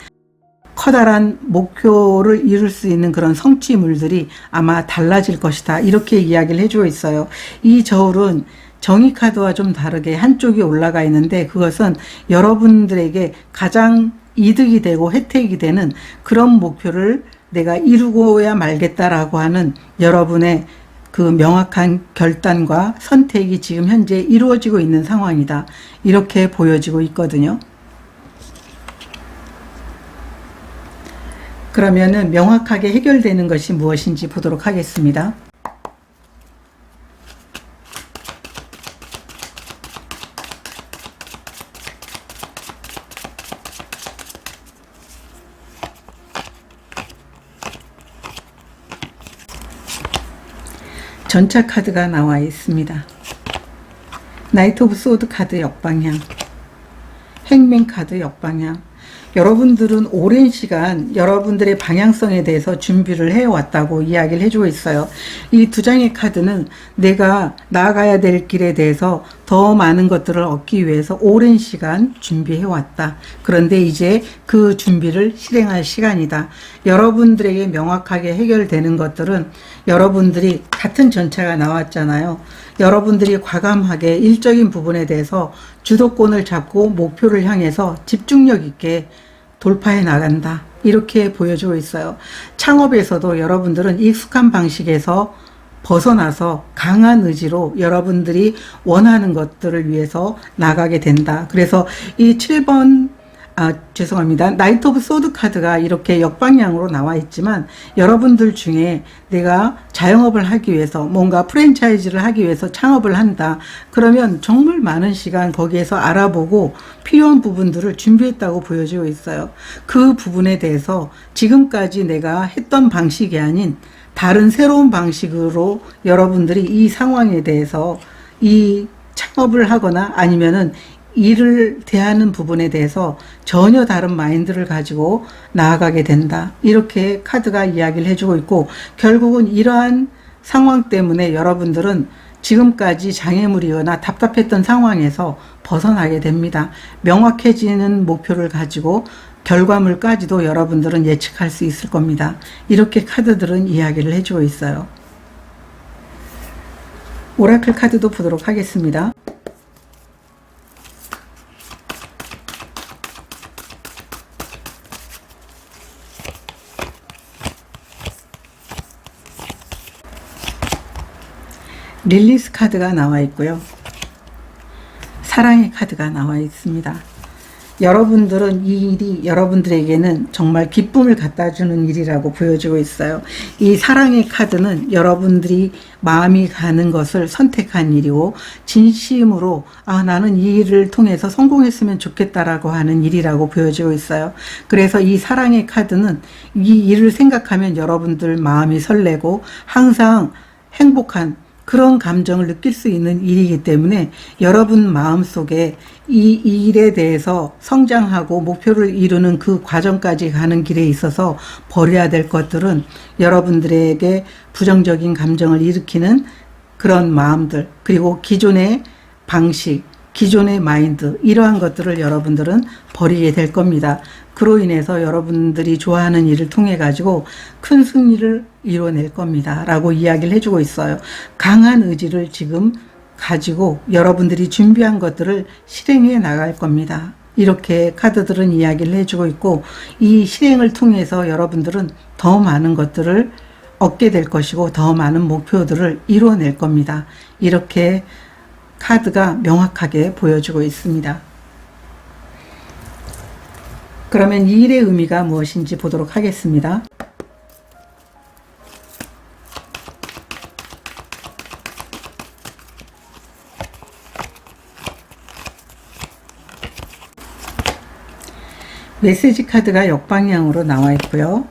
커다란 목표를 이룰 수 있는 그런 성취물들이 아마 달라질 것이다, 이렇게 이야기를 해주고 있어요. 이 저울은 정의 카드와 좀 다르게 한쪽이 올라가 있는데, 그것은 여러분들에게 가장 이득이 되고 혜택이 되는 그런 목표를 내가 이루고야 말겠다라고 하는 여러분의 그 명확한 결단과 선택이 지금 현재 이루어지고 있는 상황이다, 이렇게 보여지고 있거든요. 그러면은 명확하게 해결되는 것이 무엇인지 보도록 하겠습니다. 전차 카드가 나와 있습니다. 나이트 오브 소드 카드 역방향, 행맨 카드 역방향. 여러분들은 오랜 시간 여러분들의 방향성에 대해서 준비를 해왔다고 이야기를 해주고 있어요. 이 두 장의 카드는 내가 나아가야 될 길에 대해서 더 많은 것들을 얻기 위해서 오랜 시간 준비해왔다. 그런데 이제 그 준비를 실행할 시간이다. 여러분들에게 명확하게 해결되는 것들은, 여러분들이 같은 전차가 나왔잖아요. 여러분들이 과감하게 일적인 부분에 대해서 주도권을 잡고 목표를 향해서 집중력 있게 돌파해 나간다, 이렇게 보여주고 있어요. 창업에서도 여러분들은 익숙한 방식에서 벗어나서 강한 의지로 여러분들이 원하는 것들을 위해서 나가게 된다. 그래서 이 7번 죄송합니다. 나이트 오브 소드 카드가 이렇게 역방향으로 나와 있지만, 여러분들 중에 내가 자영업을 하기 위해서, 뭔가 프랜차이즈를 하기 위해서 창업을 한다, 그러면 정말 많은 시간 거기에서 알아보고 필요한 부분들을 준비했다고 보여지고 있어요. 그 부분에 대해서 지금까지 내가 했던 방식이 아닌 다른 새로운 방식으로 여러분들이 이 상황에 대해서 이 창업을 하거나 아니면은 일을 대하는 부분에 대해서 전혀 다른 마인드를 가지고 나아가게 된다, 이렇게 카드가 이야기를 해주고 있고, 결국은 이러한 상황 때문에 여러분들은 지금까지 장애물이거나 답답했던 상황에서 벗어나게 됩니다. 명확해지는 목표를 가지고 결과물까지도 여러분들은 예측할 수 있을 겁니다. 이렇게 카드들은 이야기를 해주고 있어요. 오라클 카드도 보도록 하겠습니다. 릴리스 카드가 나와 있고요. 사랑의 카드가 나와 있습니다. 여러분들은 이 일이 여러분들에게는 정말 기쁨을 갖다 주는 일이라고 보여지고 있어요. 이 사랑의 카드는 여러분들이 마음이 가는 것을 선택한 일이고, 진심으로 나는 이 일을 통해서 성공했으면 좋겠다라고 하는 일이라고 보여지고 있어요. 그래서 이 사랑의 카드는 이 일을 생각하면 여러분들 마음이 설레고 항상 행복한 그런 감정을 느낄 수 있는 일이기 때문에, 여러분 마음속에 이 일에 대해서 성장하고 목표를 이루는 그 과정까지 가는 길에 있어서 버려야 될 것들은, 여러분들에게 부정적인 감정을 일으키는 그런 마음들, 그리고 기존의 방식, 기존의 마인드, 이러한 것들을 여러분들은 버리게 될 겁니다. 그로 인해서 여러분들이 좋아하는 일을 통해 가지고 큰 승리를 이뤄낼 겁니다, 라고 이야기를 해주고 있어요. 강한 의지를 지금 가지고 여러분들이 준비한 것들을 실행해 나갈 겁니다. 이렇게 카드들은 이야기를 해주고 있고, 이 실행을 통해서 여러분들은 더 많은 것들을 얻게 될 것이고 더 많은 목표들을 이뤄낼 겁니다. 이렇게 카드가 명확하게 보여주고 있습니다. 그러면 이 일의 의미가 무엇인지 보도록 하겠습니다. 메시지 카드가 역방향으로 나와 있고요.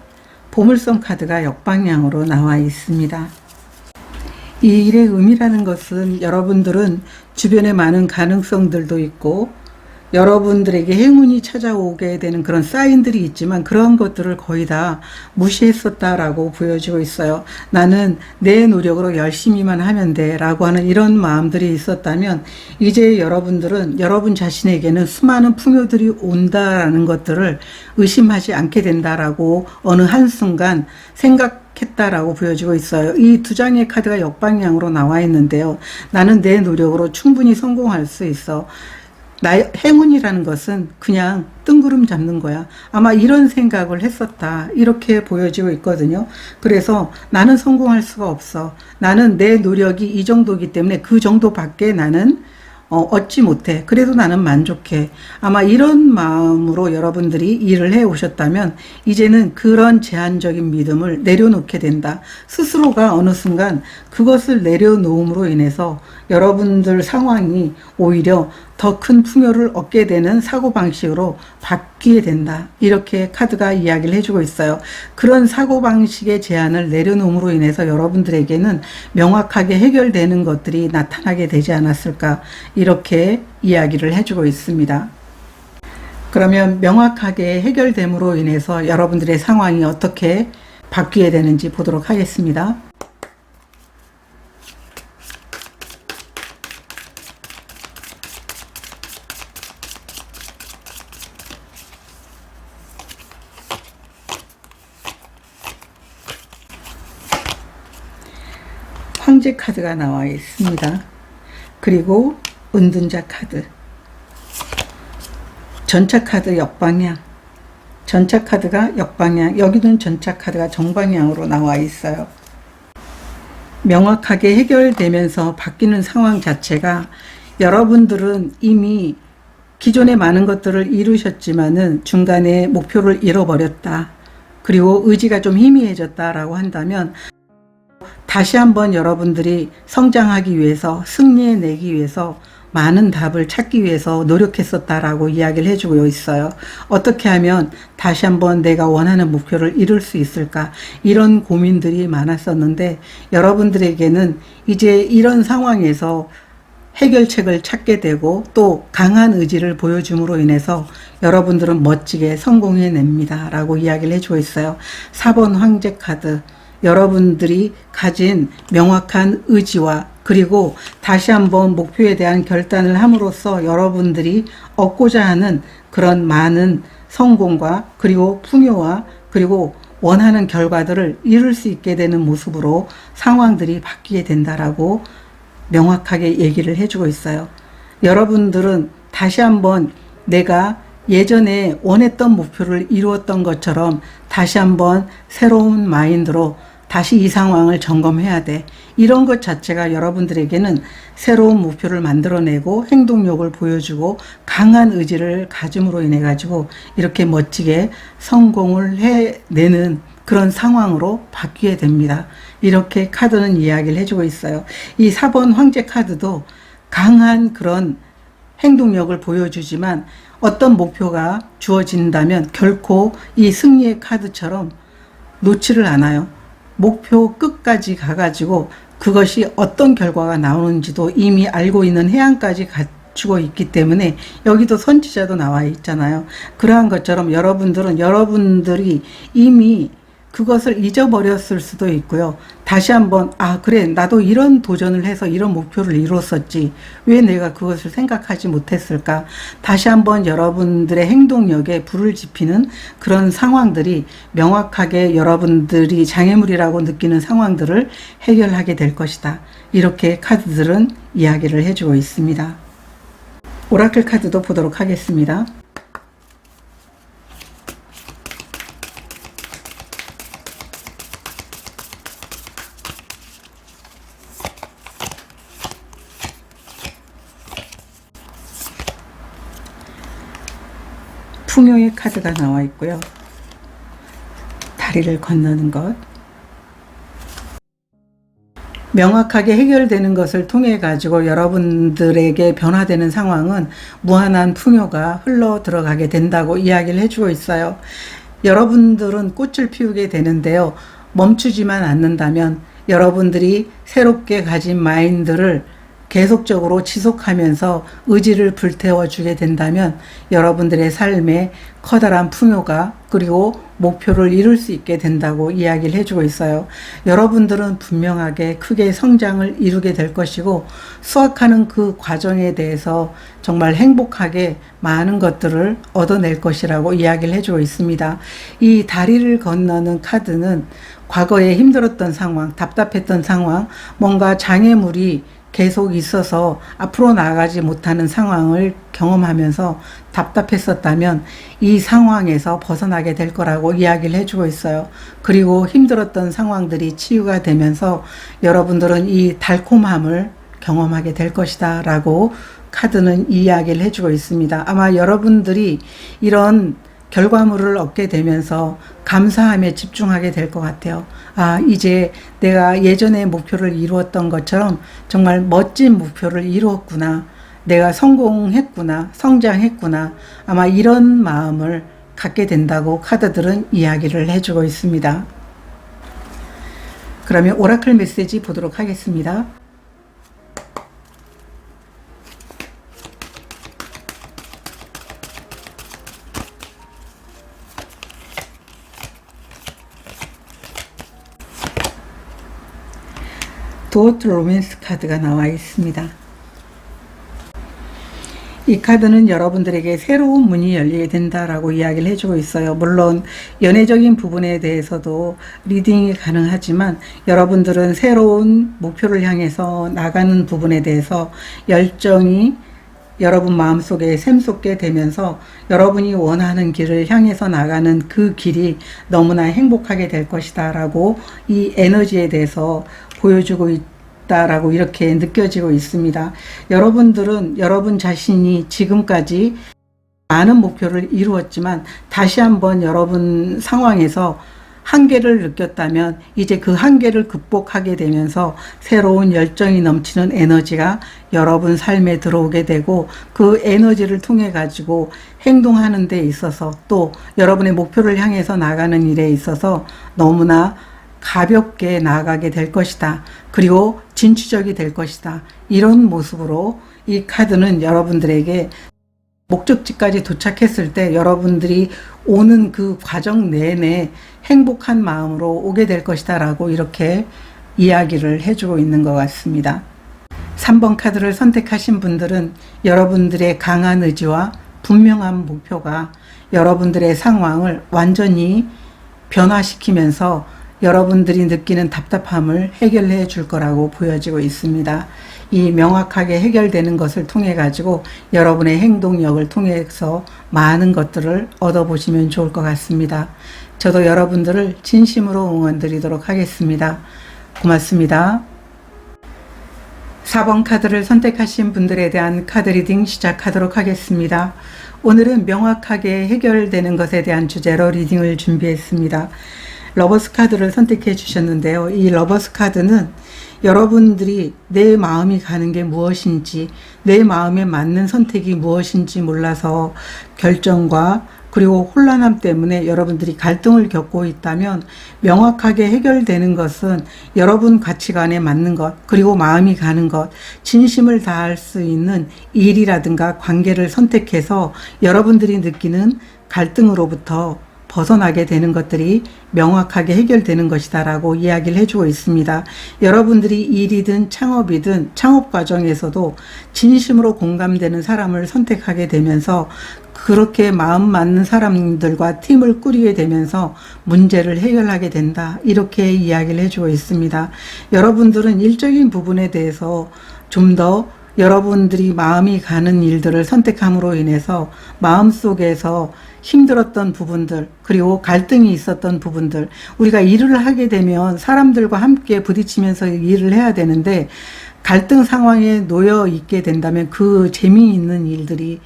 보물섬 카드가 역방향으로 나와 있습니다. 이 일의 의미라는 것은 여러분들은 주변에 많은 가능성들도 있고 여러분들에게 행운이 찾아오게 되는 그런 사인들이 있지만 그런 것들을 거의 다 무시했었다라고 보여지고 있어요. 나는 내 노력으로 열심히만 하면 돼 라고 하는 이런 마음들이 있었다면 이제 여러분들은 여러분 자신에게는 수많은 풍요들이 온다라는 것들을 의심하지 않게 된다라고 어느 한순간 생각했다라고 보여지고 있어요. 이 두 장의 카드가 역방향으로 나와 있는데요. 나는 내 노력으로 충분히 성공할 수 있어. 나의 행운이라는 것은 그냥 뜬구름 잡는 거야. 아마 이런 생각을 했었다. 이렇게 보여지고 있거든요. 그래서 나는 성공할 수가 없어. 나는 내 노력이 이 정도이기 때문에 그 정도밖에 나는 얻지 못해. 그래도 나는 만족해. 아마 이런 마음으로 여러분들이 일을 해 오셨다면 이제는 그런 제한적인 믿음을 내려놓게 된다. 스스로가 어느 순간 그것을 내려놓음으로 인해서 여러분들 상황이 오히려 더 큰 풍요를 얻게 되는 사고방식으로 바뀌게 된다. 이렇게 카드가 이야기를 해주고 있어요. 그런 사고방식의 제한을 내려놓음으로 인해서 여러분들에게는 명확하게 해결되는 것들이 나타나게 되지 않았을까. 이렇게 이야기를 해주고 있습니다. 그러면 명확하게 해결됨으로 인해서 여러분들의 상황이 어떻게 바뀌게 되는지 보도록 하겠습니다. 황제 카드가 나와 있습니다. 그리고 은둔자 카드, 전차 카드 역방향, 전차 카드가 역방향, 여기는 전차 카드가 정방향으로 나와 있어요. 명확하게 해결되면서 바뀌는 상황 자체가 여러분들은 이미 기존에 많은 것들을 이루셨지만은 중간에 목표를 잃어버렸다. 그리고 의지가 좀 희미해졌다라고 한다면 다시 한번 여러분들이 성장하기 위해서 승리해내기 위해서 많은 답을 찾기 위해서 노력했었다라고 이야기를 해주고 있어요. 어떻게 하면 다시 한번 내가 원하는 목표를 이룰 수 있을까? 이런 고민들이 많았었는데 여러분들에게는 이제 이런 상황에서 해결책을 찾게 되고 또 강한 의지를 보여줌으로 인해서 여러분들은 멋지게 성공해냅니다. 라고 이야기를 해주고 있어요. 4번 황제 카드. 여러분들이 가진 명확한 의지와 그리고 다시 한번 목표에 대한 결단을 함으로써 여러분들이 얻고자 하는 그런 많은 성공과 그리고 풍요와 그리고 원하는 결과들을 이룰 수 있게 되는 모습으로 상황들이 바뀌게 된다라고 명확하게 얘기를 해주고 있어요. 여러분들은 다시 한번 내가 예전에 원했던 목표를 이루었던 것처럼 다시 한번 새로운 마인드로 다시 이 상황을 점검해야 돼. 이런 것 자체가 여러분들에게는 새로운 목표를 만들어내고 행동력을 보여주고 강한 의지를 가짐으로 인해 가지고 이렇게 멋지게 성공을 해내는 그런 상황으로 바뀌게 됩니다. 이렇게 카드는 이야기를 해주고 있어요. 이 4번 황제 카드도 강한 그런 행동력을 보여주지만 어떤 목표가 주어진다면 결코 이 승리의 카드처럼 놓지를 않아요. 목표 끝까지 가가지고 그것이 어떤 결과가 나오는지도 이미 알고 있는 해안까지 갖추고 있기 때문에 여기도 선지자도 나와 있잖아요. 그러한 것처럼 여러분들은 여러분들이 이미 그것을 잊어버렸을 수도 있고요. 다시 한번 그래 나도 이런 도전을 해서 이런 목표를 이뤘었지. 왜 내가 그것을 생각하지 못했을까. 다시 한번 여러분들의 행동력에 불을 지피는 그런 상황들이 명확하게 여러분들이 장애물이라고 느끼는 상황들을 해결하게 될 것이다. 이렇게 카드들은 이야기를 해주고 있습니다. 오라클 카드도 보도록 하겠습니다. 풍요의 카드가 나와 있고요. 다리를 건너는 것, 명확하게 해결되는 것을 통해 가지고 여러분들에게 변화되는 상황은 무한한 풍요가 흘러 들어가게 된다고 이야기를 해주고 있어요. 여러분들은 꽃을 피우게 되는데요. 멈추지만 않는다면 여러분들이 새롭게 가진 마인드를 계속적으로 지속하면서 의지를 불태워주게 된다면 여러분들의 삶에 커다란 풍요가 그리고 목표를 이룰 수 있게 된다고 이야기를 해주고 있어요. 여러분들은 분명하게 크게 성장을 이루게 될 것이고 수확하는 그 과정에 대해서 정말 행복하게 많은 것들을 얻어낼 것이라고 이야기를 해주고 있습니다. 이 다리를 건너는 카드는 과거에 힘들었던 상황, 답답했던 상황, 뭔가 장애물이 계속 있어서 앞으로 나아가지 못하는 상황을 경험하면서 답답했었다면 이 상황에서 벗어나게 될 거라고 이야기를 해주고 있어요. 그리고 힘들었던 상황들이 치유가 되면서 여러분들은 이 달콤함을 경험하게 될 것이다 라고 카드는 이야기를 해주고 있습니다. 아마 여러분들이 이런 결과물을 얻게 되면서 감사함에 집중하게 될 것 같아요. 아, 이제 내가 예전에 목표를 이루었던 것처럼 정말 멋진 목표를 이루었구나. 내가 성공했구나. 성장했구나. 아마 이런 마음을 갖게 된다고 카드들은 이야기를 해주고 있습니다. 그러면 오라클 메시지 보도록 하겠습니다. 도어트 로맨스 카드가 나와 있습니다. 이 카드는 여러분들에게 새로운 문이 열리게 된다라고 이야기를 해주고 있어요. 물론 연애적인 부분에 대해서도 리딩이 가능하지만 여러분들은 새로운 목표를 향해서 나가는 부분에 대해서 열정이 여러분 마음속에 샘솟게 되면서 여러분이 원하는 길을 향해서 나가는 그 길이 너무나 행복하게 될 것이다 라고 이 에너지에 대해서 보여주고 있다라고 이렇게 느껴지고 있습니다. 여러분들은 여러분 자신이 지금까지 많은 목표를 이루었지만 다시 한번 여러분 상황에서 한계를 느꼈다면 이제 그 한계를 극복하게 되면서 새로운 열정이 넘치는 에너지가 여러분 삶에 들어오게 되고 그 에너지를 통해 가지고 행동하는 데 있어서 또 여러분의 목표를 향해서 나가는 일에 있어서 너무나 가볍게 나아가게 될 것이다. 그리고 진취적이 될 것이다. 이런 모습으로 이 카드는 여러분들에게 목적지까지 도착했을 때 여러분들이 오는 그 과정 내내 행복한 마음으로 오게 될 것이다 라고 이렇게 이야기를 해주고 있는 것 같습니다. 3번 카드를 선택하신 분들은 여러분들의 강한 의지와 분명한 목표가 여러분들의 상황을 완전히 변화시키면서 여러분들이 느끼는 답답함을 해결해 줄 거라고 보여지고 있습니다. 이 명확하게 해결되는 것을 통해 가지고 여러분의 행동력을 통해서 많은 것들을 얻어보시면 좋을 것 같습니다. 저도 여러분들을 진심으로 응원 드리도록 하겠습니다. 고맙습니다. 4번 카드를 선택하신 분들에 대한 카드 리딩 시작하도록 하겠습니다. 오늘은 명확하게 해결되는 것에 대한 주제로 리딩을 준비했습니다. 러버스 카드를 선택해 주셨는데요. 이 러버스 카드는 여러분들이 내 마음이 가는 게 무엇인지, 내 마음에 맞는 선택이 무엇인지 몰라서 결정과 그리고 혼란함 때문에 여러분들이 갈등을 겪고 있다면 명확하게 해결되는 것은 여러분 가치관에 맞는 것, 그리고 마음이 가는 것, 진심을 다할 수 있는 일이라든가 관계를 선택해서 여러분들이 느끼는 갈등으로부터 벗어나게 되는 것들이 명확하게 해결되는 것이다 라고 이야기를 해주고 있습니다. 여러분들이 일이든 창업이든 창업 과정에서도 진심으로 공감되는 사람을 선택하게 되면서 그렇게 마음 맞는 사람들과 팀을 꾸리게 되면서 문제를 해결하게 된다. 이렇게 이야기를 해주고 있습니다. 여러분들은 일적인 부분에 대해서 좀 더 여러분들이 마음이 가는 일들을 선택함으로 인해서 마음속에서 힘들었던 부분들, 그리고 갈등이 있었던 부분들, 우리가 일을 하게 되면 사람들과 함께 부딪히면서 일을 해야 되는데 갈등 상황에 놓여 있게 된다면 그 재미있는 일들이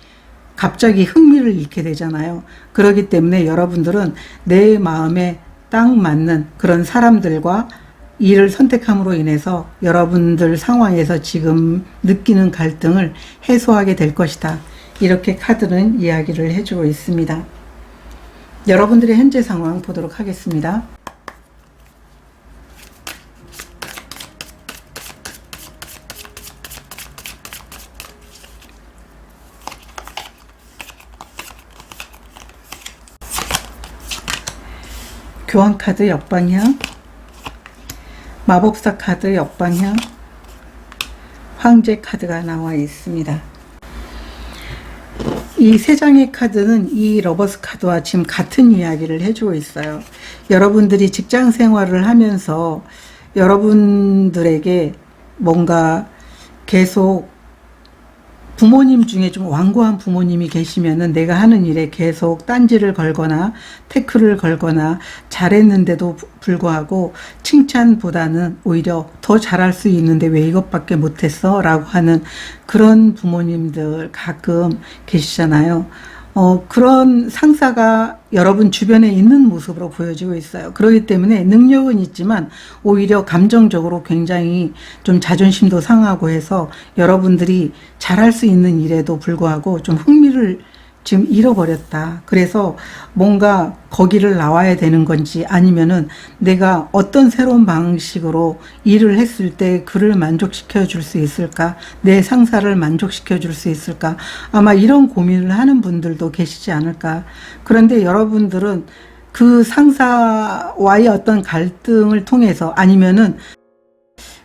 갑자기 흥미를 잃게 되잖아요. 그렇기 때문에 여러분들은 내 마음에 딱 맞는 그런 사람들과 이를 선택함으로 인해서 여러분들 상황에서 지금 느끼는 갈등을 해소하게 될 것이다. 이렇게 카드는 이야기를 해주고 있습니다. 여러분들의 현재 상황 보도록 하겠습니다. 교황 카드 역방향, 마법사 카드 역방향, 황제 카드가 나와 있습니다. 이 세 장의 카드는 이 러버스 카드와 지금 같은 이야기를 해주고 있어요. 여러분들이 직장 생활을 하면서 여러분들에게 뭔가 계속 부모님 중에 좀 완고한 부모님이 계시면은 내가 하는 일에 계속 딴지를 걸거나 태클을 걸거나 잘했는데도 불구하고 칭찬보다는 오히려 더 잘할 수 있는데 왜 이것밖에 못했어? 라고 하는 그런 부모님들 가끔 계시잖아요. 그런 상사가 여러분 주변에 있는 모습으로 보여지고 있어요. 그렇기 때문에 능력은 있지만 오히려 감정적으로 굉장히 좀 자존심도 상하고 해서 여러분들이 잘할 수 있는 일에도 불구하고 좀 흥미를 지금 잃어버렸다. 그래서 뭔가 거기를 나와야 되는 건지 아니면은 내가 어떤 새로운 방식으로 일을 했을 때 그를 만족시켜 줄 수 있을까? 내 상사를 만족시켜 줄 수 있을까? 아마 이런 고민을 하는 분들도 계시지 않을까? 그런데 여러분들은 그 상사와의 어떤 갈등을 통해서 아니면은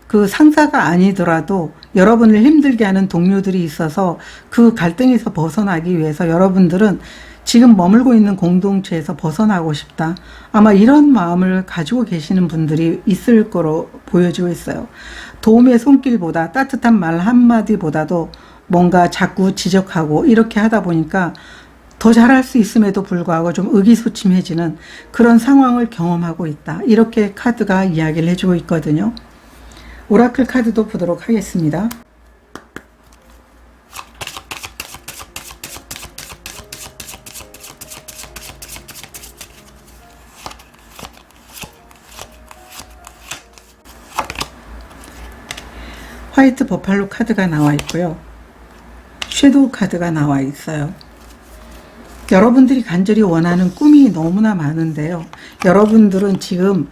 그 상사가 아니더라도 여러분을 힘들게 하는 동료들이 있어서 그 갈등에서 벗어나기 위해서 여러분들은 지금 머물고 있는 공동체에서 벗어나고 싶다. 아마 이런 마음을 가지고 계시는 분들이 있을 거로 보여지고 있어요. 도움의 손길보다 따뜻한 말 한마디보다도 뭔가 자꾸 지적하고 이렇게 하다 보니까 더 잘할 수 있음에도 불구하고 좀 의기소침해지는 그런 상황을 경험하고 있다. 이렇게 카드가 이야기를 해주고 있거든요. 오라클 카드도 보도록 하겠습니다. 화이트 버팔로 카드가 나와 있고요. 섀도우 카드가 나와 있어요. 여러분들이 간절히 원하는 꿈이 너무나 많은데요. 여러분들은 지금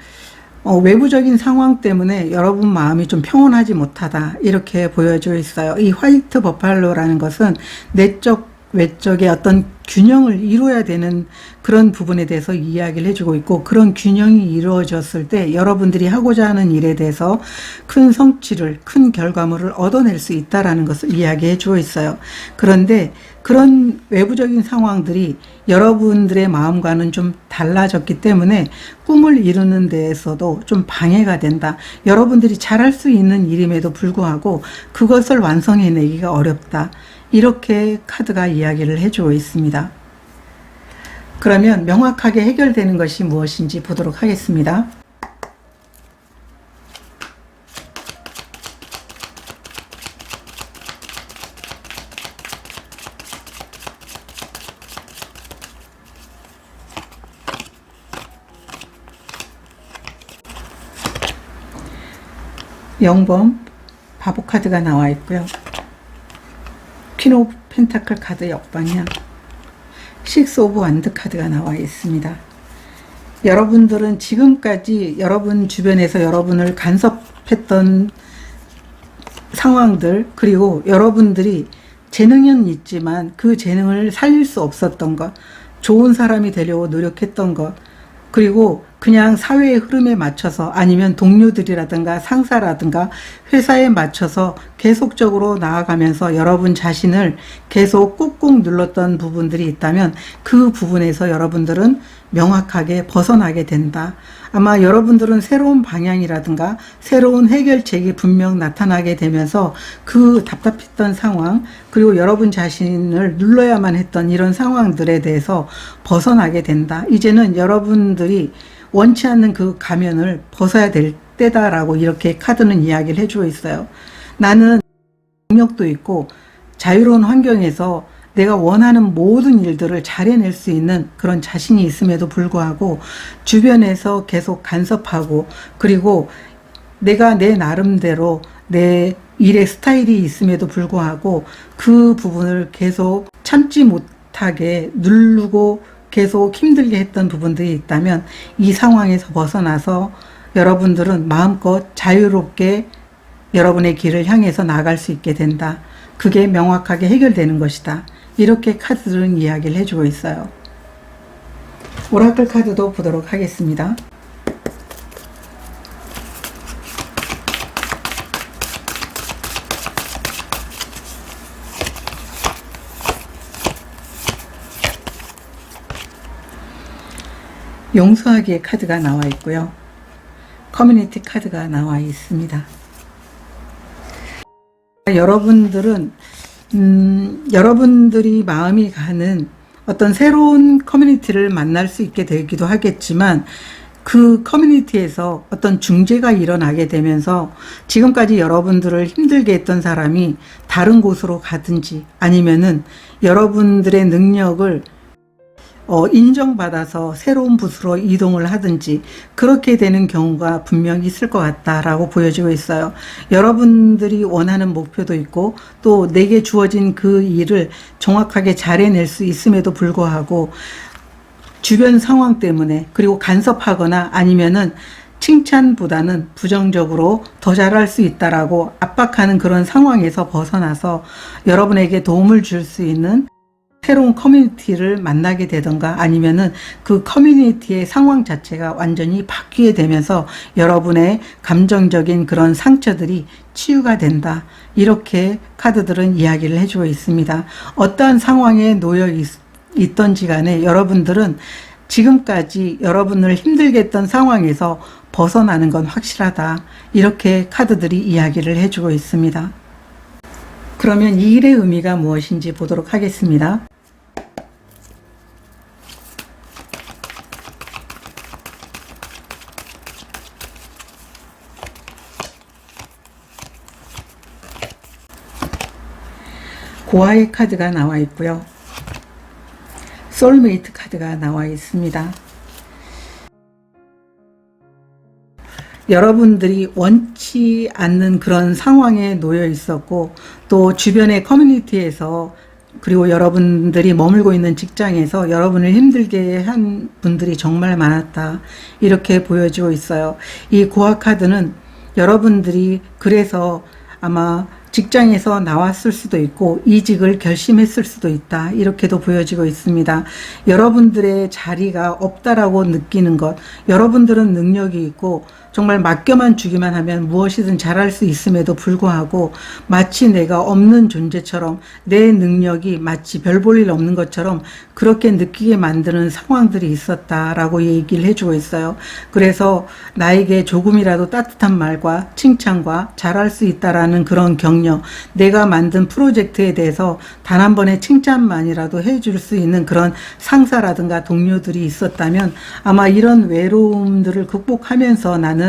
외부적인 상황 때문에 여러분 마음이 좀 평온하지 못하다 이렇게 보여져 있어요. 이 화이트 버팔로라는 것은 내적 외적의 어떤 균형을 이루어야 되는 그런 부분에 대해서 이야기를 해주고 있고 그런 균형이 이루어졌을 때 여러분들이 하고자 하는 일에 대해서 큰 성취를 큰 결과물을 얻어낼 수 있다라는 것을 이야기해 주고 있어요. 그런데 그런 외부적인 상황들이 여러분들의 마음과는 좀 달라졌기 때문에 꿈을 이루는 데에서도 좀 방해가 된다. 여러분들이 잘할 수 있는 일임에도 불구하고 그것을 완성해내기가 어렵다. 이렇게 카드가 이야기를 해주고 있습니다. 그러면 명확하게 해결되는 것이 무엇인지 보도록 하겠습니다. 영범 바보 카드가 나와 있고요. 퀸 오브 펜타클 카드 역방향, 식스 오브 완드 카드가 나와 있습니다. 여러분들은 지금까지 여러분 주변에서 여러분을 간섭했던 상황들, 그리고 여러분들이 재능은 있지만 그 재능을 살릴 수 없었던 것, 좋은 사람이 되려고 노력했던 것, 그리고 그냥 사회의 흐름에 맞춰서 아니면 동료들이라든가 상사라든가 회사에 맞춰서 계속적으로 나아가면서 여러분 자신을 계속 꾹꾹 눌렀던 부분들이 있다면 그 부분에서 여러분들은 명확하게 벗어나게 된다. 아마 여러분들은 새로운 방향이라든가 새로운 해결책이 분명 나타나게 되면서 그 답답했던 상황, 그리고 여러분 자신을 눌러야만 했던 이런 상황들에 대해서 벗어나게 된다. 이제는 여러분들이 원치 않는 그 가면을 벗어야 될 때다라고 이렇게 카드는 이야기를 해주고 있어요. 나는 능력도 있고 자유로운 환경에서 내가 원하는 모든 일들을 잘 해낼 수 있는 그런 자신이 있음에도 불구하고 주변에서 계속 간섭하고 그리고 내가 내 나름대로 내 일의 스타일이 있음에도 불구하고 그 부분을 계속 참지 못하게 누르고 계속 힘들게 했던 부분들이 있다면 이 상황에서 벗어나서 여러분들은 마음껏 자유롭게 여러분의 길을 향해서 나아갈 수 있게 된다. 그게 명확하게 해결되는 것이다. 이렇게 카드들은 이야기를 해주고 있어요. 오라클 카드도 보도록 하겠습니다. 용서하기의 카드가 나와 있고요. 커뮤니티 카드가 나와 있습니다. 여러분들은 여러분들이 마음이 가는 어떤 새로운 커뮤니티를 만날 수 있게 되기도 하겠지만 그 커뮤니티에서 어떤 중재가 일어나게 되면서 지금까지 여러분들을 힘들게 했던 사람이 다른 곳으로 가든지 아니면은 여러분들의 능력을 인정받아서 새로운 부서로 이동을 하든지 그렇게 되는 경우가 분명히 있을 것 같다라고 보여지고 있어요. 여러분들이 원하는 목표도 있고 또 내게 주어진 그 일을 정확하게 잘 해낼 수 있음에도 불구하고 주변 상황 때문에 그리고 간섭하거나 아니면은 칭찬보다는 부정적으로 더 잘할 수 있다라고 압박하는 그런 상황에서 벗어나서 여러분에게 도움을 줄 수 있는 새로운 커뮤니티를 만나게 되던가 아니면은 그 커뮤니티의 상황 자체가 완전히 바뀌게 되면서 여러분의 감정적인 그런 상처들이 치유가 된다. 이렇게 카드들은 이야기를 해주고 있습니다. 어떠한 상황에 놓여 있던지 간에 여러분들은 지금까지 여러분을 힘들게 했던 상황에서 벗어나는 건 확실하다. 이렇게 카드들이 이야기를 해주고 있습니다. 그러면 이 일의 의미가 무엇인지 보도록 하겠습니다. 고아의 카드가 나와 있고요. 소울메이트 카드가 나와 있습니다. 여러분들이 원치 않는 그런 상황에 놓여 있었고 또 주변의 커뮤니티에서 그리고 여러분들이 머물고 있는 직장에서 여러분을 힘들게 한 분들이 정말 많았다. 이렇게 보여지고 있어요. 이 고아 카드는 여러분들이 그래서 아마 직장에서 나왔을 수도 있고 이직을 결심했을 수도 있다. 이렇게도 보여지고 있습니다. 여러분들의 자리가 없다라고 느끼는 것, 여러분들은 능력이 있고 정말 맡겨만 주기만 하면 무엇이든 잘할 수 있음에도 불구하고 마치 내가 없는 존재처럼 내 능력이 마치 별 볼 일 없는 것처럼 그렇게 느끼게 만드는 상황들이 있었다라고 얘기를 해주고 있어요. 그래서 나에게 조금이라도 따뜻한 말과 칭찬과 잘할 수 있다라는 그런 격려, 내가 만든 프로젝트에 대해서 단 한 번의 칭찬만이라도 해줄 수 있는 그런 상사라든가 동료들이 있었다면 아마 이런 외로움들을 극복하면서 나는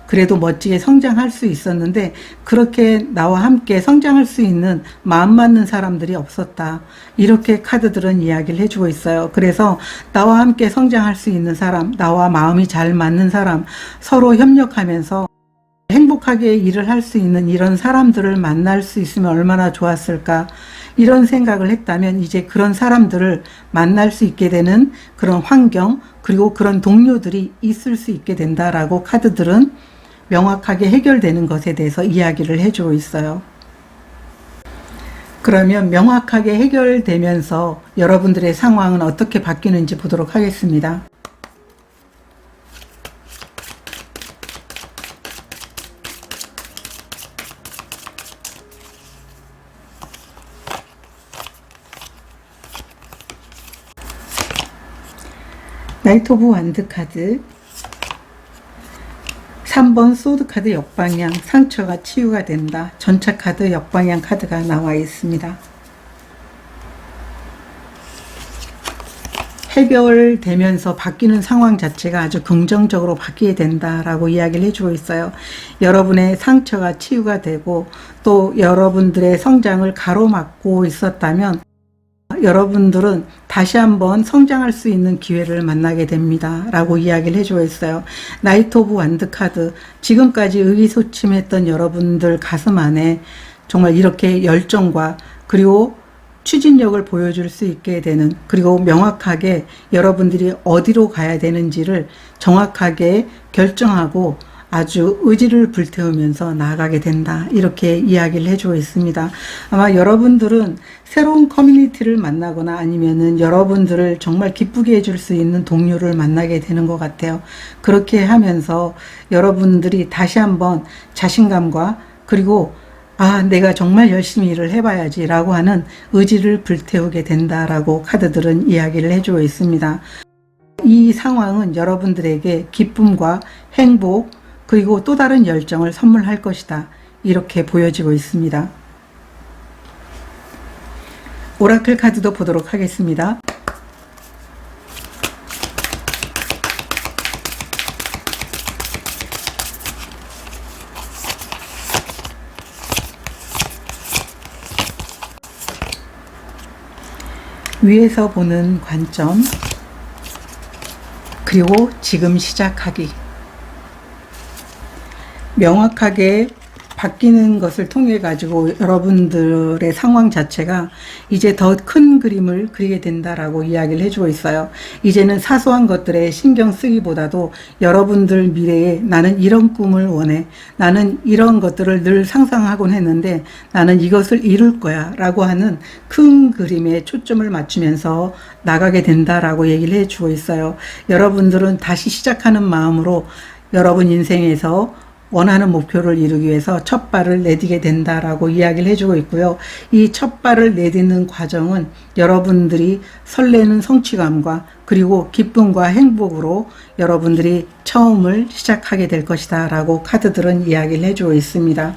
그래도 멋지게 성장할 수 있었는데 그렇게 나와 함께 성장할 수 있는 마음 맞는 사람들이 없었다. 이렇게 카드들은 이야기를 해주고 있어요. 그래서 나와 함께 성장할 수 있는 사람, 나와 마음이 잘 맞는 사람, 서로 협력하면서 행복하게 일을 할 수 있는 이런 사람들을 만날 수 있으면 얼마나 좋았을까. 이런 생각을 했다면 이제 그런 사람들을 만날 수 있게 되는 그런 환경 그리고 그런 동료들이 있을 수 있게 된다라고 카드들은 명확하게 해결되는 것에 대해서 이야기를 해주고 있어요. 그러면 명확하게 해결되면서 여러분들의 상황은 어떻게 바뀌는지 보도록 하겠습니다. 나이트 오브 완드 카드, 3번 소드 카드 역방향, 상처가 치유가 된다. 전차 카드 역방향 카드가 나와 있습니다. 해결되면서 바뀌는 상황 자체가 아주 긍정적으로 바뀌게 된다라고 이야기를 해주고 있어요. 여러분의 상처가 치유가 되고 또 여러분들의 성장을 가로막고 있었다면 여러분들은 다시 한번 성장할 수 있는 기회를 만나게 됩니다 라고 이야기를 해주고 있어요. 나이트 오브 완드 카드, 지금까지 의기소침했던 여러분들 가슴 안에 정말 이렇게 열정과 그리고 추진력을 보여줄 수 있게 되는, 그리고 명확하게 여러분들이 어디로 가야 되는지를 정확하게 결정하고 아주 의지를 불태우면서 나아가게 된다, 이렇게 이야기를 해주고 있습니다. 아마 여러분들은 새로운 커뮤니티를 만나거나 아니면은 여러분들을 정말 기쁘게 해줄 수 있는 동료를 만나게 되는 것 같아요. 그렇게 하면서 여러분들이 다시 한번 자신감과 그리고 내가 정말 열심히 일을 해봐야지 라고 하는 의지를 불태우게 된다라고 카드들은 이야기를 해주고 있습니다. 이 상황은 여러분들에게 기쁨과 행복 그리고 또 다른 열정을 선물할 것이다, 이렇게 보여지고 있습니다. 오라클 카드도 보도록 하겠습니다. 위에서 보는 관점, 그리고 지금 시작하기. 명확하게 바뀌는 것을 통해 가지고 여러분들의 상황 자체가 이제 더 큰 그림을 그리게 된다라고 이야기를 해주고 있어요. 이제는 사소한 것들에 신경 쓰기보다도 여러분들 미래에 나는 이런 꿈을 원해, 나는 이런 것들을 늘 상상하곤 했는데 나는 이것을 이룰 거야 라고 하는 큰 그림에 초점을 맞추면서 나가게 된다라고 얘기를 해주고 있어요. 여러분들은 다시 시작하는 마음으로 여러분 인생에서 원하는 목표를 이루기 위해서 첫 발을 내디게 된다라고 이야기를 해주고 있고요. 이 첫 발을 내딛는 과정은 여러분들이 설레는 성취감과 그리고 기쁨과 행복으로 여러분들이 처음을 시작하게 될 것이다 라고 카드들은 이야기를 해주고 있습니다.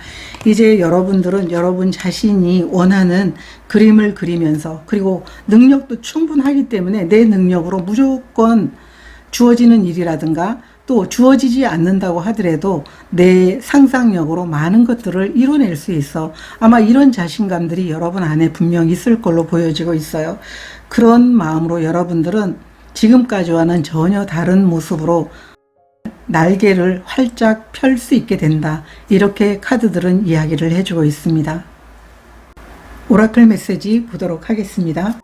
이제 여러분들은 여러분 자신이 원하는 그림을 그리면서, 그리고 능력도 충분하기 때문에 내 능력으로 무조건 주어지는 일이라든가 또 주어지지 않는다고 하더라도 내 상상력으로 많은 것들을 이뤄낼 수 있어. 아마 이런 자신감들이 여러분 안에 분명 있을 걸로 보여지고 있어요. 그런 마음으로 여러분들은 지금까지와는 전혀 다른 모습으로 날개를 활짝 펼 수 있게 된다, 이렇게 카드들은 이야기를 해주고 있습니다. 오라클 메시지 보도록 하겠습니다.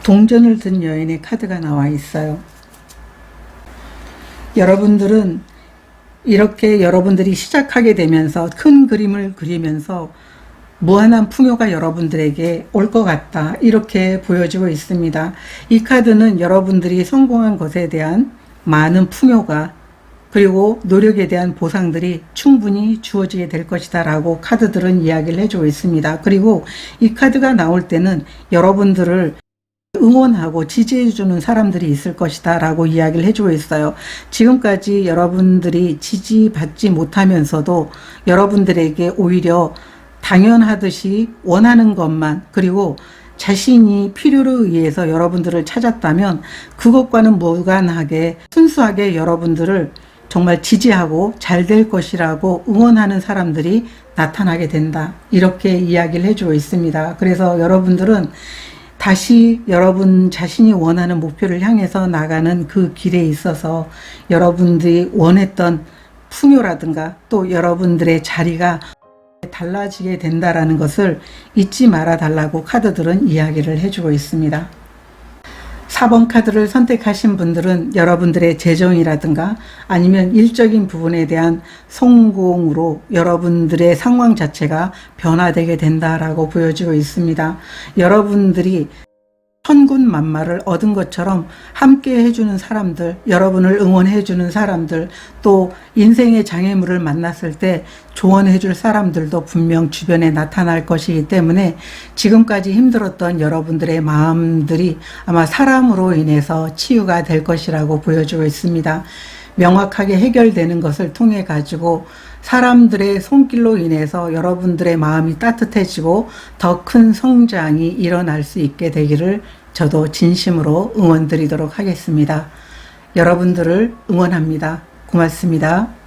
동전을 든 여인의 카드가 나와 있어요. 여러분들은 이렇게 여러분들이 시작하게 되면서 큰 그림을 그리면서 무한한 풍요가 여러분들에게 올 것 같다, 이렇게 보여지고 있습니다. 이 카드는 여러분들이 성공한 것에 대한 많은 풍요가 그리고 노력에 대한 보상들이 충분히 주어지게 될 것이다 라고 카드들은 이야기를 해주고 있습니다. 그리고 이 카드가 나올 때는 여러분들을 응원하고 지지해주는 사람들이 있을 것이다 라고 이야기를 해주고 있어요. 지금까지 여러분들이 지지받지 못하면서도 여러분들에게 오히려 당연하듯이 원하는 것만, 그리고 자신이 필요로 의해서 여러분들을 찾았다면 그것과는 무관하게 순수하게 여러분들을 정말 지지하고 잘 될 것이라고 응원하는 사람들이 나타나게 된다, 이렇게 이야기를 해주고 있습니다. 그래서 여러분들은 다시 여러분 자신이 원하는 목표를 향해서 나가는 그 길에 있어서 여러분들이 원했던 풍요라든가 또 여러분들의 자리가 달라지게 된다라는 것을 잊지 말아 달라고 카드들은 이야기를 해주고 있습니다. 4번 카드를 선택하신 분들은 여러분들의 재정이라든가 아니면 일적인 부분에 대한 성공으로 여러분들의 상황 자체가 변화되게 된다라고 보여지고 있습니다. 여러분들이 천군만마를 얻은 것처럼 함께 해주는 사람들, 여러분을 응원해주는 사람들, 또 인생의 장애물을 만났을 때 조언해줄 사람들도 분명 주변에 나타날 것이기 때문에 지금까지 힘들었던 여러분들의 마음들이 아마 사람으로 인해서 치유가 될 것이라고 보여지고 있습니다. 명확하게 해결되는 것을 통해 가지고 사람들의 손길로 인해서 여러분들의 마음이 따뜻해지고 더 큰 성장이 일어날 수 있게 되기를 저도 진심으로 응원드리도록 하겠습니다. 여러분들을 응원합니다. 고맙습니다.